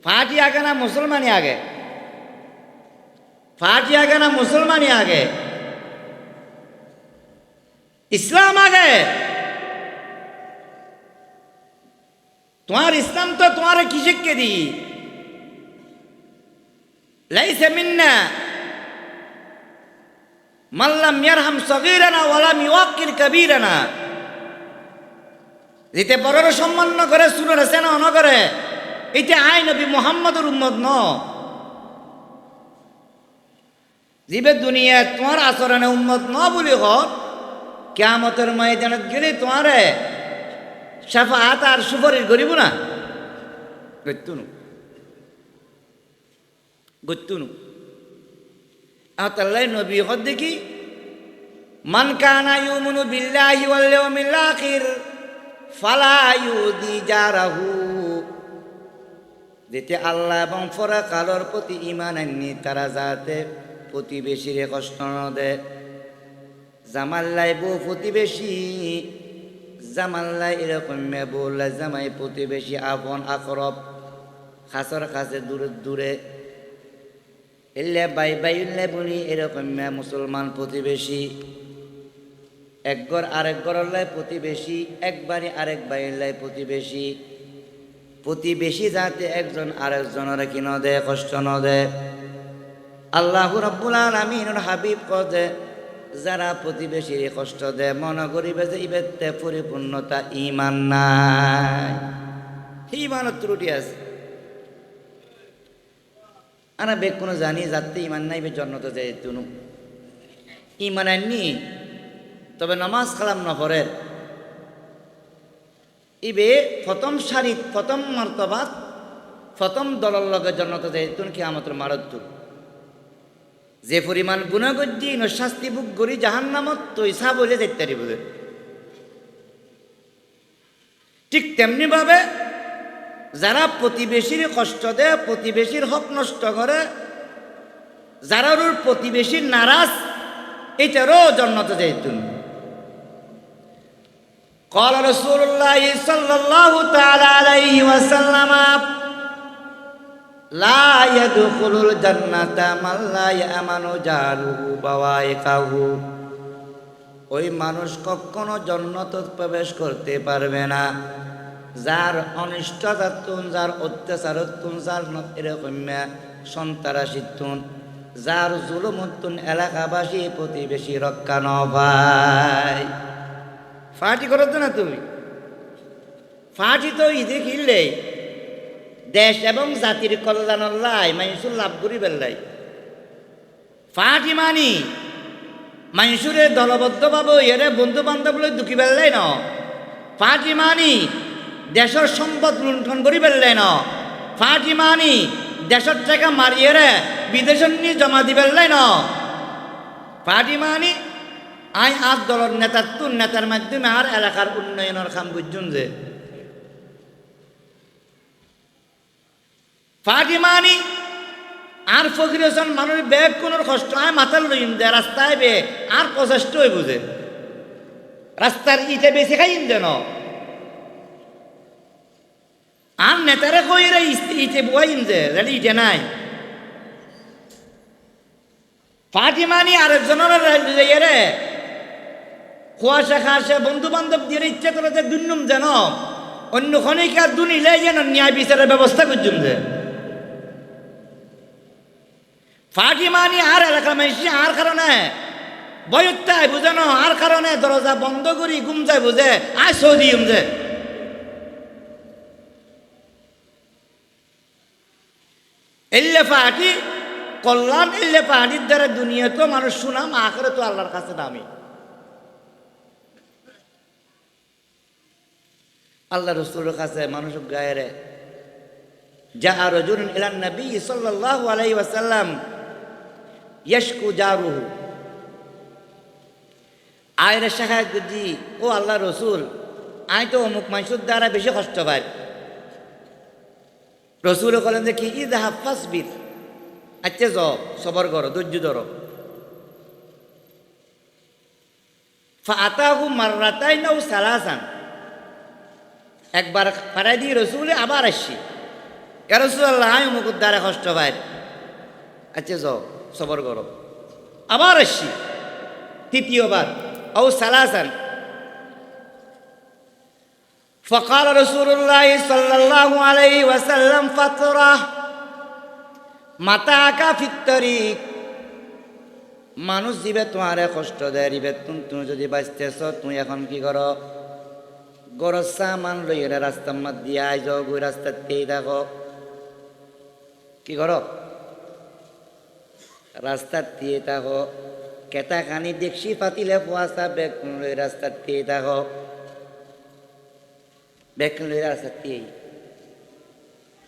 ফাটি আগে না মুসলমানই আগে ফাটি আগে না মুসলমানই আগে ইসলাম আগে তোমার ইসলাম তো তোমার কি শিক্ষা দি লাইসা মিন্না মাল্লাম ইয়ারহাম সগীরানা ওয়ালাম ইউওয়াক্কির কাবীরানা যেতে বড়র সম্মান ন করে সুরের সেনা ন করে এটা আই নবী মুহাম্মদের উম্মত ন জিবে দুনিয়া তোমার আচরণে উম্মত ন বলি হোক কিয়ামতের ময়দানত গেলে তোমারে শাফাআত আর সুপারিশ করিব না গত্যুনু আতাল্লাহ নবী হদ দেখি মান কানা ইউমিনু বিল্লাহি ওয়াল ইয়াউমিল আখির ফালা ইউদি জারাহু যেতে আল্লাহ এবং পরকালের প্রতি ঈমান আননি তারা যাতে প্রতিবেশীরে কষ্ট ন দেয় জামাল্লাই বউ প্রতিবেশী জামাল্লাই এরকম বললে জামাই প্রতিবেশী আপন আকরব খাসর কাছে দূরে দূরে এলে বাই বাই উল্লে বলি এরকম মুসলমান প্রতিবেশী এক ঘর আরেক ঘরের প্রতিবেশী একবারই আরেক বাইর প্রতিবেশী প্রতিবেশী যাতে একজন আরেকজনের কি ন দেয় কষ্ট ন দেয় আল্লাহু রাব্বুল আলামিনের হাবিব কদে যারা প্রতিবেশীর কষ্ট দেয় মনে করিবে যে ইবেতে পরিপূর্ণতা ঈমান নাই ঈমানের ত্রুটি আছে আনা বেগ কোনো জানি যাতে ঈমান নাই বে জন্নত যায় তুনু ঈমান আননি তবে নামাজ কালাম না পড়ে ইবে প্রথম সারি প্রথম মর্তবাত প্রথম দলের লগে জন্নত যায় তুন কিয়ামতের মারত যে পরিমাণ গুণাগজ্জি শাস্তি ভোগ করি জাহান্নামত তো ইসা বলে যাইতে বুঝে ঠিক তেমনি ভাবে যারা প্রতিবেশীর কষ্ট দেয় প্রতিবেশীর হক নষ্ট করে যারা ওর প্রতিবেশীর নারাজ এটারও জন্নত যাইতুন قال رسول الله صلى الله تعالى عليه وسلم لا يدخل الجنة من لا يأمن جاره بوائقه ওই মানুষ কখনো জান্নাতে প্রবেশ করতে পারবে না যার অনিষ্টতাতুন যার অত্যাচারতুন যার এরকম সন্ত্রাসীতুন যার জুলুমতুন এলাকাবাসী প্রতিবেশী রক্ষা ন ভাই ফাটি করতো না তুমি ফাটি তো ইদে খিললে দেশ এবং জাতির কল্যাণ লাই মানুষের লাভ করি বেল্লাই ফাটি মানি মানুষের দলবদ্ধভাবে এরে বন্ধু বান্ধব লই দুঃখী বেল্লাই ন ফাটি মানি দেশের সম্পদ লুণ্ঠন করি বেল্লাই ন ফাটি মানি দেশের টাকা মারিয়ে রে বিদেশের নিয়ে জমা দি বেল্লাই ন ফাটি মানি আই আজ দলের নেতার তুন নেতার মাধ্যমে আর এলাকার উন্নয়নের কাম বুঝুন যে ফাটিমানি আর ফকির হোসেন মানুষ ব্যাগ কোন কষ্ট হয় মাথার লইন দেয় রাস্তায় বে আর প্রচেষ্ট হয়ে বুঝে রাস্তার ইটে বেশি খাইন যেন আর নেতারে কই রে ইটে বইন যে রেডি ইটে নাই ফাটিমানি আরেকজনের রে কুয়াশা খাসে বন্ধু বান্ধব দিয়ে ইচ্ছে করে যে দুন্নুম যেন অন্য খনিকার দুনিলে যেন ন্যায় বিচারের ব্যবস্থা করছুন যে ফাটিমানি আর এলাকা মেশি আর কারণে বয়ত্তায় বুঝে না আর কারণে দরজা বন্ধ করি ঘুম যায় বুঝে আর সৌদিম যে এল্লে ফাটি কল্যাণ এল্লে ফাটির দ্বারা দুনিয়া তো মানুষ সুনাম আখরে তো আল্লাহর কাছে দামি আল্লাহ রসুলের কাছে মানুষ গায়ে যা রাজুলুন ইলান নবী সাল্লাল্লাহু আলাইহি ওয়াসাল্লাম ইয়াশকু জারুহু আয়রে শাখায় জি ও আল্লাহ রসুল আই তো অমুক মানুষের দ্বারা বেশি কষ্ট পাই রসুল বলেন যে কি ঈদ হাফাসবির, আচ্ছা যাও সবর করো, ধৈর্য ধরো। ফাতাহু মাররাতাইন আও সালাসান, একবার পাড়াই দিয়ে রসুলে আবার আসছি, ইয়া রাসূলুল্লাহ আমি মুকুর দ্বারা কষ্ট পাই, আচ্ছা যাও সবর করো, আবার আসছি তৃতীয়বার, আও সালাসান। فقال رسول الله صلى الله عليه وسلم فترة متاعك في الطريق, মানুষ দিবে তোমারে কষ্ট দেয়, দিবে তুমি যদি বাঁচতেছ তুমি এখন কি করো, গরজ সামান লইয়া রাস্তার মধ্যে দিয়ে আই যাও, ওই রাস্তাতেই দেখো কি করো, রাস্তার দিয়ে থাকো, কেতা খানি দেখছি পাতিলে পোয়াশা বেগ লই রাস্তার দিয়ে থাকো, বেগ লই রাস্তার দিয়েই।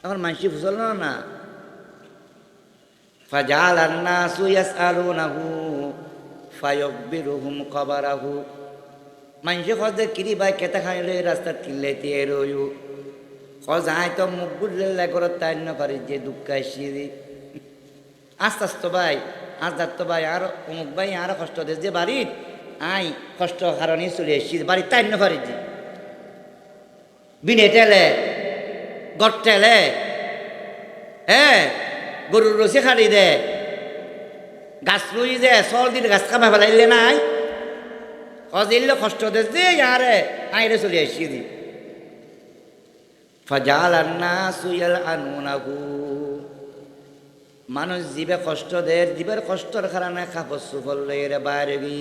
এখন মানুষ বুঝল না, ফাজাল আন্নাসু ইয়াসআলুনাহু ফায়ুখবিরুহুম খবরাহু, মানুষ খোঁজে কিরি ভাই কেতা খানি লই রাস্তার তিল্লাইতে রইউ, খোঁজ আয় তো মুখ বুঝলে লাগর তাই না পারি যে দুঃখ আসি, আস্তে আস্তে ভাই আজ তো ভাই আর অমুক ভাই আরো কষ্ট দেশ যে বাড়ির আই কষ্ট কারণে চলে এসছি বাড়ির তাই না পারি যে বিনে টেলে গড় টেলে, হ্যাঁ গরুর রসি খাড়ি দে, গাছ লুই যে সল দিলে গাছ খাবা ফেলাইলে নাই, কজিলে কষ্ট দেশ যে আরে আইরে চলে এসছি দি। ফাজালান্নাসু ইয়ালআনুনাহু, মানুষ জীবে কষ্ট দেয়, জীবের কষ্টর কারণে কাপড় চোপড় লইরে বাইরে গি,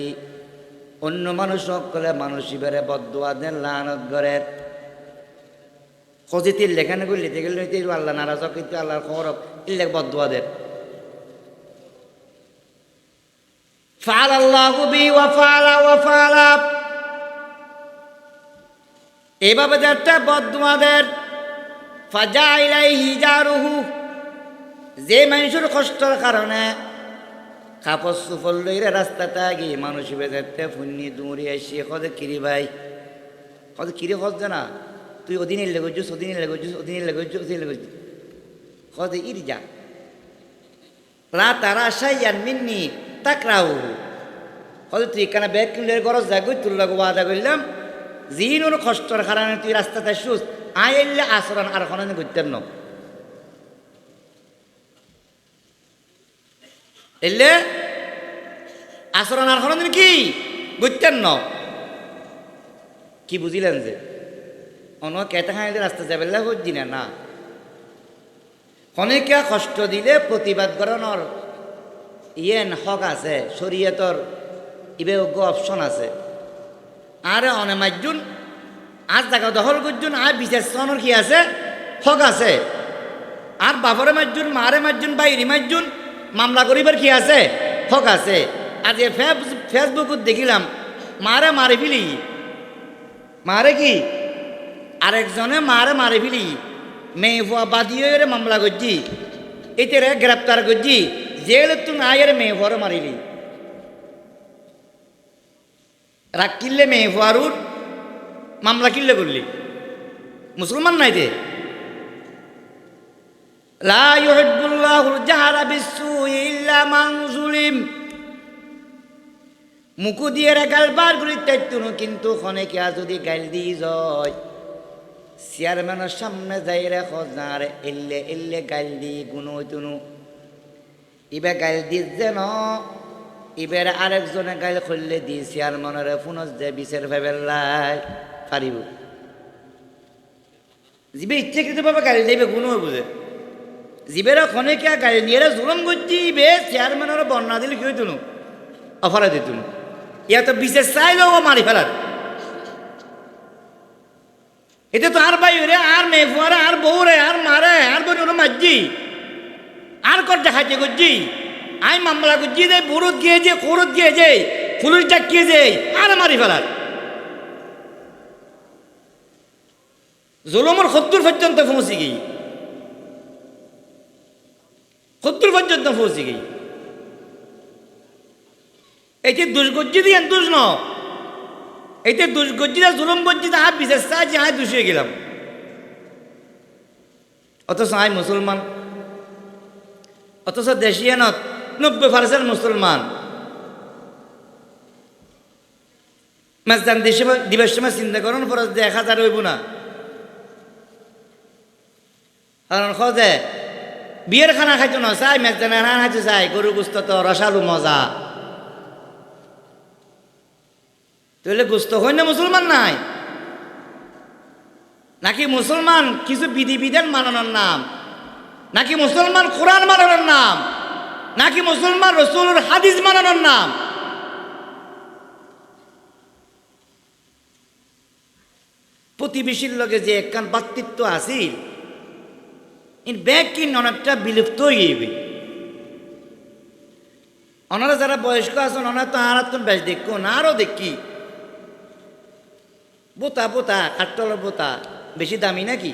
অন্য মানুষ সকলে মানুষ জীবের বদুয়া দেন লানত করে, কজিতির লেখানে গুলি লিতে গেলে আল্লাহ নারাজ কিন্তু আল্লাহর খবর ইল্লেখ বদুয়া দেন। ফাআলাল্লাহু বি ওয়া ফাআলা, এইভাবে একটা বদুয়া দেন। ফাজা ইলাইহি জারুহু, যে মানুষের কষ্টর কারণে কাপড় চোপড় লইরে রাস্তাটা গিয়ে মানুষ বেজাতে ফুন্নি দৌড়ে আসি, কদে কিরি ভাই, কদে কিরি খোঁজ না তুই ওদিনই লেগেছিস, ওদিনই লেগেছিস, ওদিনই লেগেছিস, ওদিনই লেগেছিস, কদে ইর যা লা তারা শাইয়ান মিন্নি তাকরাহু, কদে তুই কেন ব্যাগ কিনলে গরজ যাগই তোর লাগে ওয়াদা করলাম, জিনোর কষ্টর কারণে তুই রাস্তাতে শুস আয় এলে আচরণ আর কোনো করতেন না, এলে আচরণ আর কোনদিন কি বুঝতেন না, কি বুঝিলেন যে অন্য কেতা খাইলে রাস্তা যাবে বুঝছি না, না অনেকে কষ্ট দিলে প্রতিবাদ করানোর ইয়েন হক আছে, শরীয়তর ইবেয়োগ্য অপশন আছে, আর অনে মার্জুন আজ জায়গা দখল করছুন আর বিশেষ কি আছে হক আছে, আর বাপরে মার্জুন মারে মার্জুন বাইরি মার্জুন মামলা করিবার কি আছে হক আছে। আজ ফেসবুকত দেখিলাম মারে মারি ফেলি, মারে কি আরেকজনে মারে মারি ফেলি, মেয়ে ফুয়া বাদিয়ে মামলা করছি, এতে গ্রেপ্তার করছি, জেলে তুই আয়ের মেয়ে ফুয়ারও মারিলি, রাগ কিনলে মেয়ে ফুয়ারুর মামলা কিনলে করলি, মুসলমান নাই দে। লা ইউহিব্বুল্লাহুল জাহরা বিসসুই ইল্লা মান যুলিম, মুকু দিয়ে গাল বার করি তাইতুনো, কিন্তু অনেকে যদি গাল দিয়ে যায় চেয়ারম্যানের সামনে যাই রে খোঁজার এলে এলে গাল দি গুণ হইতুনু, ইবে গাল দিস যেন এবার আরেকজনে গাল করলে দি চেয়ারম্যানের ফোনস যে বিচার ভাবেলাই পারিব, জিবে ইচ্ছাকৃতভাবে গালি দিবে গুণ বুঝে, জীবের খনেকে গাড়ি নিয়ে জুলম করছি, বে চেয়ারম্যানের বন্যা দিলে কি হইতুন অফারা দিতুন, ইয়া তো বিশেষ চাইলেও মারি ফেলার, এটা তো আর ভাই রে আর মেয়ে ফুয়ারে আর বউ রে আর মারে আর বোন মাঝি আর কর দেখাচ্ছে করছি, আই মামলা করছি যে বুরুত গিয়ে যে কোরত গিয়ে যে পুলিশ ডাকিয়ে যে আর মারি ফেলার, জুলুমের ৭০ পর্যন্ত পৌঁছে গিয়ে, ৭০ পর্যন্ত পৌঁছে গিয়ে, এইটি দুষ্গজ্জি দিয়ে দোষ ন, এইটি দুষ্গজ্জিটা জুলুম গজ্জি আর বিশেষ চাই যে আয় দোষ হয়ে গেলাম, ও অথচ আই মুসলমান, অথচ দেশিয়ানত 90% মুসলমান। মেজদান দিবের সময় চিন্তা করুন ফরজ 1000 হইব না। কারণ খোঁজে বিয়ের খানা খাইতো না চাই, মেজদানের খানা খাইতে চাই, গরু গুস্ত তো রসালু মজা। তাহলে গুস্ত হয় না মুসলমান নাই নাকি? মুসলমান কিছু বিধিবিধান মানানোর নাম, নাকি মুসলমান কোরআন মানানোর নাম, নাকি মুসলমান রসুলের হাদিস মানানোর নাম? প্রতিবেশীর লগে যে একখান ভাতৃত্ব আছিল ইন ব্যাগ কি অনেকটা বিলুপ্ত হয়ে যাবে। ওনারা যারা বয়স্ক আছেন ওনারা তো আর তো বেশ দেখো না, আরও দেখি বোতা বোতা খাট্টলের বোতা বেশি দামি নাকি?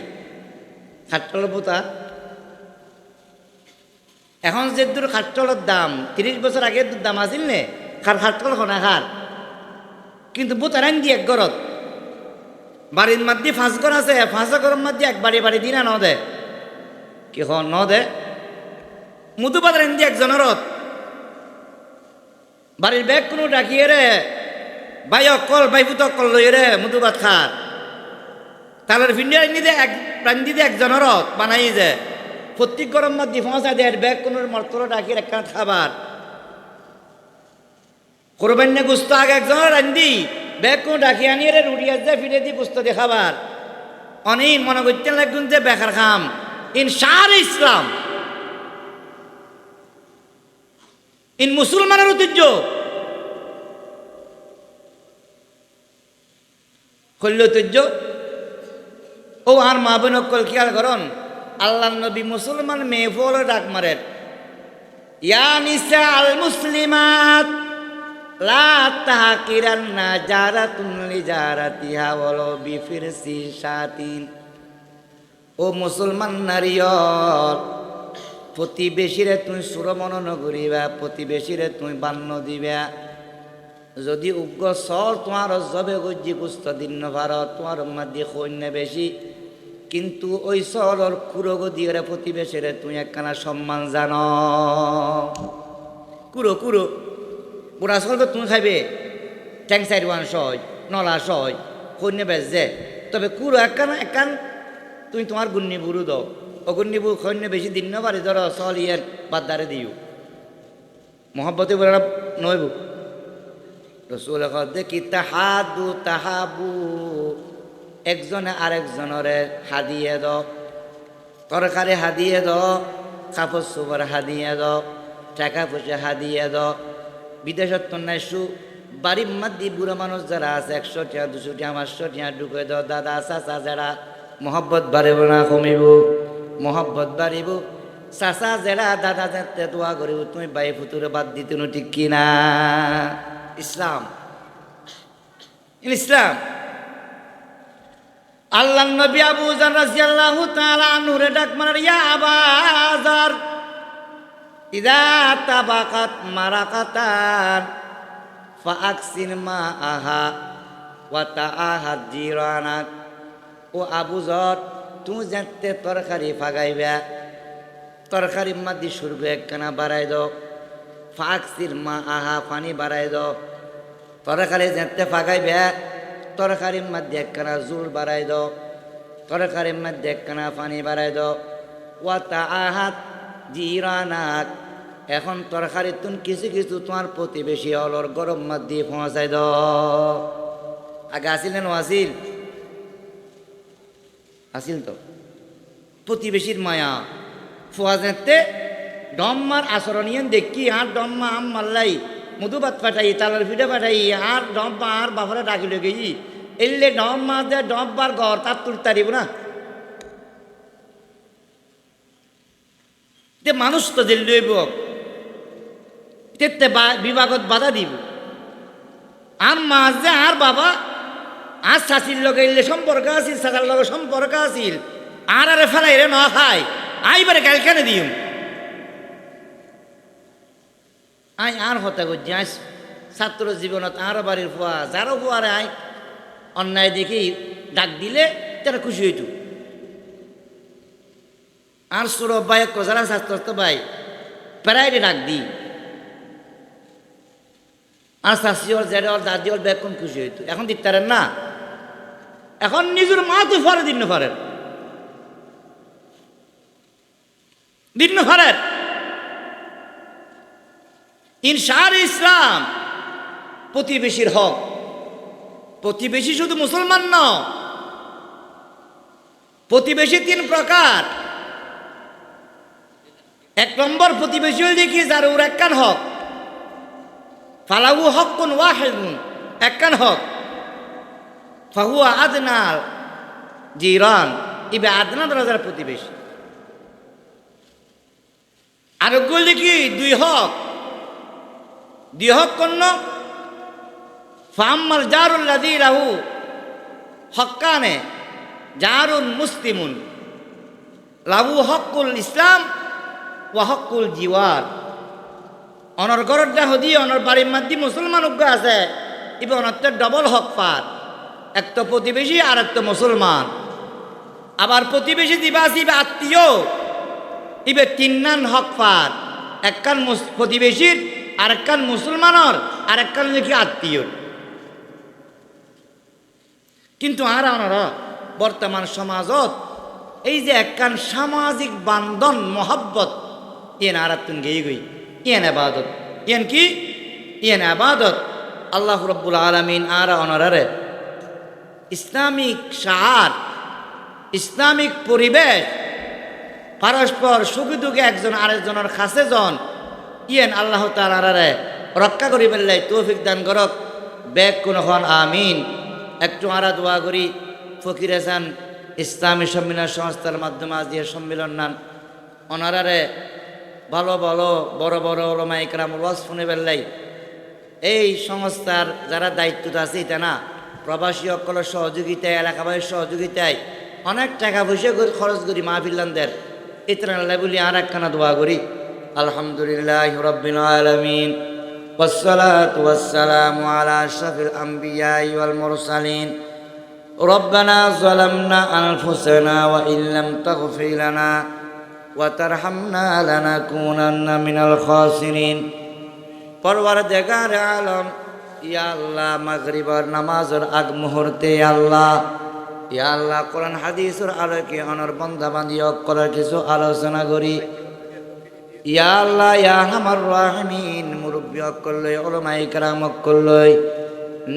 খাট্টলের বোতা এখন যে দূর খাট্টলের দাম 30 বছর আগের দাম আছিল নে খাট্টল খনা খার, কিন্তু বোতা রান দিয়ে এক গরত বাড়ির মধ্যে 5 ঘর আছে, 5 ঘরের মধ্যে এক বাড়ি বাড়ি দিনা ন দে কি ন দে মধুপাত রান দিয়ে একজনের বাড়ির ব্যাগ কোনো ডাকিয়ে রে ভাই অকল ভাই পুত অকল লই রে মধুপাত খার, তাহলে ভিন্ডিয়া রান্দি দিয়ে একজনের বানাই যে প্রত্যেক গরম মধ্যে 5,000 ব্যাগ কোনো মর্তর ডাকিয়ে একখান খাবার করবেন না। গুস্ত আগে একজনের রান্দি ব্যাগ কোনো ডাকিয়ে আনিয়ে রে রুটি আসে ফিরে দিয়ে গুস্ত দিয়ে খাবার অনেক মনে করতেন লাগবেন যে বেকার খাম ইন সার ইসলাম, ইন মুসলমানের ঐতিহ্য কল্য ঐতিহ্য। ও আর মা বোন অকল খেয়াল করন, আল্লাহ নবী মুসলমান মেয়ে ফল ডাক মারেন, ইয়া নিসা আল মুসলিমাত লা তাহকিরান্না জারাতুন লিজারাতিহা ওয়ালাউ বিফিরসি শাতিন। ও মুসলমান নারীয়র, প্রতিবেশীরে তুই সুরমনন করিবা, প্রতিবেশীরে তুই বান্ন দিবা। যদি উগ্র সর তোমার জবে গজ্জি গুস্ত দিন ভারত তোমার মধ্যে সৈন্য বেশি, কিন্তু ওই সরর কুরোগ দিয়ে প্রতিবেশীরে তুই একখানা সম্মান জান। কুরো কুরো বুড়া সরকে তুমি খাইবে ট্যাং সাইড 1 সয় নলা সয় সৈন্য বেশ যে, তবে কুরো একখান তুই তোমার গুন্নি বুড়ু দাও, অগুন্নিবু সৈন্য বেশি দিন না পারি ধর চল ইয়ের বাদ্দারে দিও মহব্বতে বলে নইব। রসুল দেখি তাহাদু তাহাবু, একজনে আরেকজনরে হাদিয়ে দাও, তরকারি হাদিয়ে দাও, কাপড় চোপড় হাদিয়ে দাও, টাকা পয়সা হাদিয়ে দাও। বিদেশত তো নাইসু বাড়ির মধ্যে বুড়ো মানুষ যারা আছে 100 টাকা 200 টাকা 500 টাকা ঢুকে দাও, দাদা চাচা যারা মহব্বত বাড়িব না কমিব? মহব্বত বাড়িব। চাচা যারা দাদা যাতে দোয়া করিব, তুমি বাই ফুতুরে বাদ দিতে ঠিক কিনা? ইসলাম ইসলাম। আল্লাহ নবী আবু জার রাদিয়াল্লাহু তাআলা আনহুরে ডাক মারার, ইয়া আবা যার ইদা তাবাকাত মারাকাতান ফাআকসিন মা আহা ওয়া তাআহাদ জিরানাক। ও আবু যর, তুমি যাতে তরকারি ফাগাইবা, তরকারি মধ্যে সুরগু একখানা বাড়াই দাও, ফাকসির মা আহা পানি বাড়াই দাও। তরকারি যাতে ফাগাইবা, তরকারির মধ্যে একখানা জোর বাড়াই দাও, তরকারির মধ্যে একখানা পানি বাড়াই দাও। ওয়া তাআহাদ জিরানাক, এখন তরকারি তুমি কিছু কিছু তোমার প্রতিবেশী অলর গরম মধ্যে পৌঁছাই দাও। আগে আসিল না আসিল? আসিল তো। প্রতিবেশীর মায়া ফুয়া যেতে ডম্মার আচরণীয় দেখি আর ডম্মা আম মাল্লাই মধুবাত পাঠাই তালার ফিটে পাঠাই আর ডম্মা আর বাপরে ডাকিল গেছি এলে ডম্মা যে ডব্বার ঘর তার তুলতে পারিব না। তে মানুষ তো যে লইব তেতে বিভাগত বাধা দিব। আর মা যে আর বাবা আর চাষির লগে এলে সম্পর্ক আছিল, চাচার লগে সম্পর্ক আছিল, আর আরে ফেলাই রে ন খাই আইবারে গাল কেন দিম আই আর হতে করছি। আজ ছাত্র জীবনত আর বাড়ির ফুয়া যারও ফুয়ারে আই অন্যায় দেখি ডাক দিলে তারা খুশি হইত। আর সৌরভ ভাই যারা স্বাস্থ্য ভাই প্রায় ডাক দি আর শাশি ওর জেডে ওর দাদি ওর বেগুন খুশি হইতো, এখন দিতারেন না, এখন নিজের মা তো ফরে দিন ফারেন দিন ফারেন ইনশার ইসলাম প্রতিবেশীর হক। প্রতিবেশী শুধু মুসলমান ন, প্রতিবেশী তিন প্রকার। এক নম্বর প্রতিবেশী হল দেখি যার ওর একখান হক, ফালাহু হকুন ওয়াহিদুন, একখান হক, ফাহুয়া আদনাল জিরান, ইবে আদনা দরজার প্রতিবেশী। আরোগ্য দেখি দুই হক, দুই হক কন্য ফাম্মাল জারুল্লাযী লাহু হক্কানে জারুন মুসলিমুন লাহু হকুল ইসলাম ওয়া হকুল জিওয়ার। অনর ঘরত যা হদি অনর বাড়ির মধ্যে মুসলমান উগ্র আছে, ইবে অনত্বের ডবল হক পার, এক তো প্রতিবেশী আর এক তো মুসলমান। আবার প্রতিবেশী দিবা আছে ইবে আত্মীয়, ইবে তিন্নান হক পার, একখান প্রতিবেশীর, আর একখান মুসলমানর, আর একখান দেখি আত্মীয়। কিন্তু আর আমরা বর্তমান সমাজত এই যে একখান সামাজিক বান্ধন মহব্বত ইয়েন আর তুন গেই গই, ইয়েন আবাদত, ইয়েন কি ইয়েন আবাদত। আল্লাহ রব্বুল আলামিন আর অনারে ইসলামিক শাআর, ইসলামিক পরিবেশ, পারস্পর সুখে দুঃখে একজন আরেকজনের কাছে জন, ইয়েন আল্লাহ তাআলারে রক্ষা করি পেলাই তৌফিক দান করক। ব্যাগ কোন হন আমিন। একটু আরা দোয়া করি ফকির হাসান ইসলামী সম্মিলন সংস্থার মাধ্যমে আজ দিয়ে সম্মিলন নান ওনারারে ভালো ভালো বড় বড় ওলামা ইকরাম ওয়াজ শুনে বেল্লাই এই সংস্থার যারা দায়িত্বত আছে এটা না, প্রবাসী সকলের সহযোগিতায়, এলাকাবাসীর সহযোগিতায় অনেক টাকা পয়সা করে খরচ করি মাহফিল্লানদের ইতরাল্লাহ বলি আর একখানা দোয়া করি। আলহামদুলিল্লাহ রাব্বিল আলামিন ওয়াসসালাতু ওয়াসসালামু আলা আশরাফিল আমবিয়াই ওয়াল মুরসালিন। রব্বানা যালামনা আনফুসানা ওয়া ইল্লাম তাগফির লানা ওয়া তারহামনা লানাকুনান্না মিনাল খাসিরিন। পরওয়ারদিগার আলম, ইয়া আল্লাহ মাগরিবের নামাজের আগ মুহূর্তে আল্লাহ, ইয়া আল্লাহ কোরআন হাদিসের আলোকে অনর বান্দা বান্দি অকলের কিছু আলোচনা করি। ইয়া আল্লাহ ইয়া আরহামার রাহিমিন, মুরব্বী অকল লই, উলামা ইকরাম অকল লই,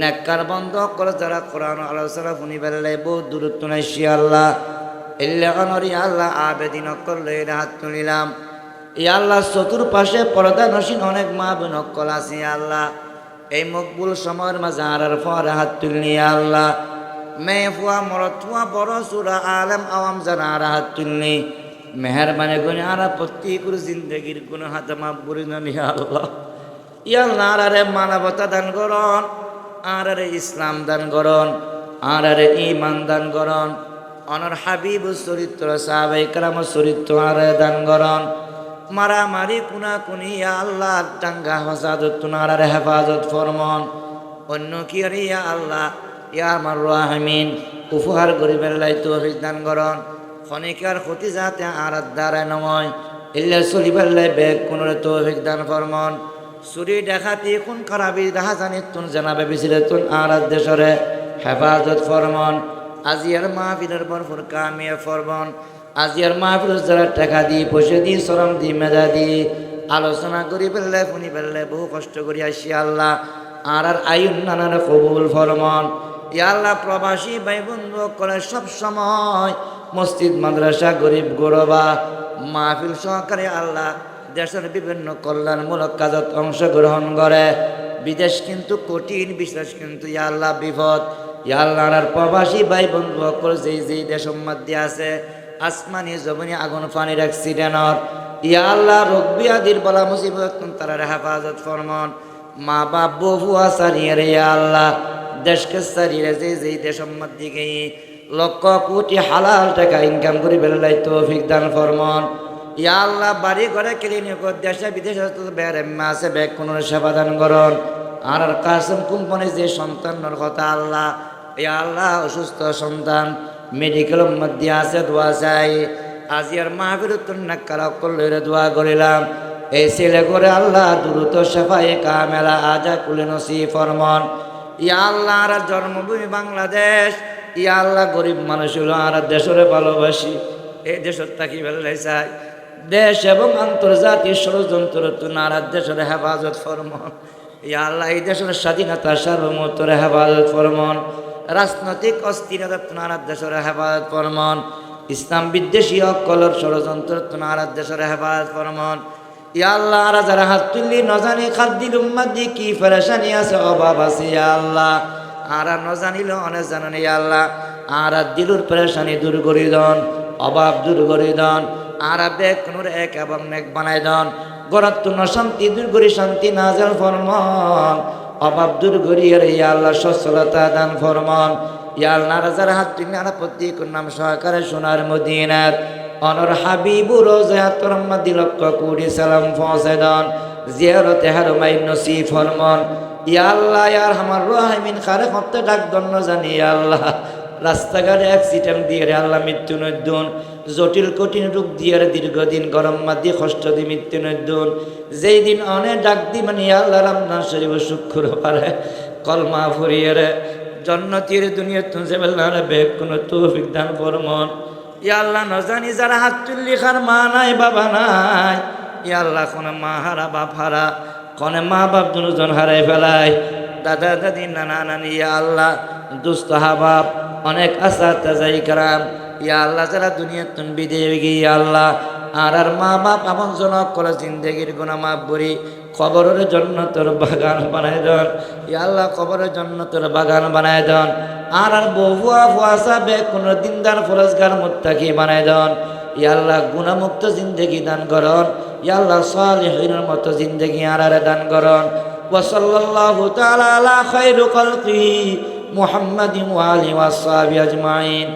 নেককার বন্ধ অকল যারা কোরআন আলোচনা শুনি বেলায় বহুত দূরত্ব নাই সে আল্লাহ এল্লে অনর ইয়া আল্লাহ আবেদিন অকল লই হাত তুলিলাম। ইয়া আল্লাহ চতুর্পাশে পর্দা নসীন অনেক মা বোন অকল আছে আল্লাহ, এই মকবুল সময়ের মাঝে আর পর হাত তুলনি আল্লাহ। মেয়ে ফুয়া মরদ ফুয়া বড় সুরা আলম আওয়াম যারা আর হাত তুলনি মেহরবানি করে আর প্রত্যেকের জিন্দগির কোনো হাত মাপ করি না আল্লাহ। ইয়া আল্লাহ আর মানবতা দান করন, আর ইসলাম দান করন, আর ঈমান দান করন, অনর হাবিব চরিত্র সাহাবায়ে কেরাম চরিত্র আর দান করন। মারামারি কুনা কুনি ইয়া আল্লাহ দাঙ্গা ফাসাদত তুনার হেফাজত ফরমান। অন্য কি আর ইয়া আল্লাহ ইয়া আমার রাহিমিন উপহার গরিবের লাই তৌফিক দান করন। খনিকার ক্ষতি যাতে আর দ্বারা নয় ইল্লা চলিবার লাই বেগ কোনরে তৌফিক দান ফরমান। চুরি ডাকাতি খুন খারাপি রাহা জানি তুন জানাবে বিচিরে তুন আর দেশরে হেফাজত ফরমান। আজিয়ার মাহফিলের ভরপুর কামিয়া ফরমান। আজিয়ার মাহফিল যারা টাকা দিয়ে পয়সা দিয়ে শ্রম দিয়ে মেধা দিয়ে আলোচনা করি ফেললে শুনি ফেললে বহু কষ্ট করি আসি আল্লাহ আর আয়ুন নানার কবুল ফরমান। ইয়া আল্লাহ প্রবাসী ভাই বন্ধু করে সব সময় মসজিদ মাদ্রাসা গরিব গরবা মাহফিল সহকারে আল্লাহ দেশের বিভিন্ন কল্যাণমূলক কাজত অংশগ্রহণ করে। বিদেশ কিন্তু কঠিন, বিশেষ কিন্তু ইয়া আল্লাহ বিপদ। ইয়া আল্লাহ আর প্রবাসী ভাই বন্ধু সকল যেই দেশের মধ্যে আছে আসমানি জমিনে আগুন পানির অ্যাক্সিডেন্টর ইয়া আল্লাহ রোগ বিয়াদির বলা মুসিবত তারা হেফাজত ফরমান। মা বাপ বউয়া সারিয়ে রে ইয়া আল্লাহ দেশকে সারিয়ে যেই দেশের মধ্যে গিয়ে লক্ষ কোটি হালাল টাকা ইনকাম করে বেলাই তৌফিক দান ফরমান। ইয়া আল্লাহ বাড়ি ঘরে ক্লিনিক দেশে বিদেশে বেড়েম্মা আছে ব্যাগ কোন সেবা দান করন। আর কাসম কোম্পানির যে সন্তানের কথা আল্লাহ ইয়া আল্লাহ অসুস্থ সন্তান মেডিকেলের মধ্যে আছে দোয়া চাই আজিয়ার মাহফিলুতুন নাক্কারা কল্লরে দোয়া করিলাম এই ছেলে করে আল্লাহ দ্রুত সাফায়ে কামেলা আজা কুলে নসিব ফরমান। ইয়া আল্লাহ আর জন্মভূমি বাংলাদেশ, ইয়া আল্লাহ গরিব মানুষ হলো আর দেশরে ভালোবাসি, এই দেশত থাকি বেলাই চাই, দেশ এবং আন্তর্জাতিক ষড়যন্ত্র নারাজ দেশের হেফাজত ফরমান। ইয়া আল্লাহ এই দেশের স্বাধীনতা সার্বভৌমত্বের হেফাজত ফরমান, রাজনৈতিক অস্থিরতা নারাজ দেশের হেফাজত ফরমান, ইসলাম বিদ্বেষী অকলর ষড়যন্ত্র নারাজ দেশের হেফাজত ফরমান। ইয়া আল্লাহ আর যারা হাত তুললি নজানি খাদ্দিল উম্মাদ দি কি পেরেশানি আছে অভাব আছে ইয়া আল্লাহ আর নজানিল অনেক জানেন ইয়া আল্লাহ আর দিলুর পেরেশানি দূর করি দন, অভাব দূর করি দন, আর বেক কোনোর এক এবং নেক বানাই দন, গরাত্ম শান্তি দূর করি শান্তি নাজেল ফরমান, অভাব দূর করি আর ইয়া আল্লাহ সচ্ছলতা দান ফরমান। ইয়া আল্লাহ যারা হাত তুললি আর প্রত্যেক নাম সহকারে সোনার মদিনার অনর হাবিবুর রোজাতুর মদি লক্ষ কোটি সালাম ফসেদন জিয়ারতে হারমাই নসিব ফরমান। ইয়া আল্লাহ ইয়া আরহামার রাহিমিন খারে কত ডাক দন্ন জানি ইয়া আল্লাহ রাস্তাঘাটে অ্যাক্সিডেন্ট দিয়ে রে আল্লাহ মৃত্যু নদ্দুন, জটিল কঠিন রোগ দিয়ে দীর্ঘদিন গরম মাদি কষ্ট দিয়ে মৃত্যু নদ্দুন, যেই দিন অনেক ডাক দি মানে ইয়া আল্লাহ রমজান শরীফ শুক্রবারে কলমা ফুরিয়ে রে জন্নতির দুনিয়া তুনছে বেলারে বেগ কোনো তৌফিক দান ফরমান। ইয়া আল্লাহ নজানি যারা হাত তুললি খার মা নাই বাবা নাই, ইয়া আল্লাহ কোনে মা হারা বাপ হারা, কোনে মা বাপ দুজন হারাই ফেলাই, দাদা দাদি নানা নানি ইয়া আল্লাহ দুস্থ হাবাব অনেক আশা তাজাই কারাম ইয়া আল্লাহ যারা দুনিয়া তুন বিদেয় গিয়ে ইয়া আল্লাহ আর মা বাপ এমন জনক করে জিন্দগির গুণা মাপ বরি কবরের জন্য তোর বাগান বানাই দেন ইয়া আল্লাহ, কবরের জন্য তোর বাগান বানাই দেন, আর বহুয়া ফুয়াশা বে কোন দিনদার ফরজগার মুত্তাকি বানাই দেন ইয়া আল্লাহ, গুণামুক্ত জিন্দগি দান করন ইয়া আল্লাহ, সালিহিনের মতো জিন্দগি আর দান করন। ওয়া সাল্লাল্লাহু তাআলা আলা খায়রি খালকিহি মুহাম্মাদিন ওয়া আলিহি ওয়া সাহবিহি আজমাইন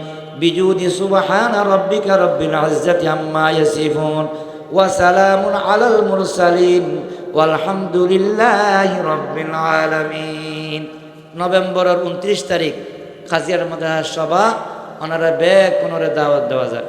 বিজুদি সুবহানা রাব্বিকা রাব্বিল ইজ্জাতি আম্মা ইয়াসিফুন ওয়া সালামুন আলাল মুরসালিন ওয়ালহামদুলিল্লাহি রাব্বিল আলামিন। নভেম্বরের 29 তারিখ কাজিয়ার মধ্যে সভা, ওনারা ব্যাগ কোনরে দাওয়াত দেওয়া যায়।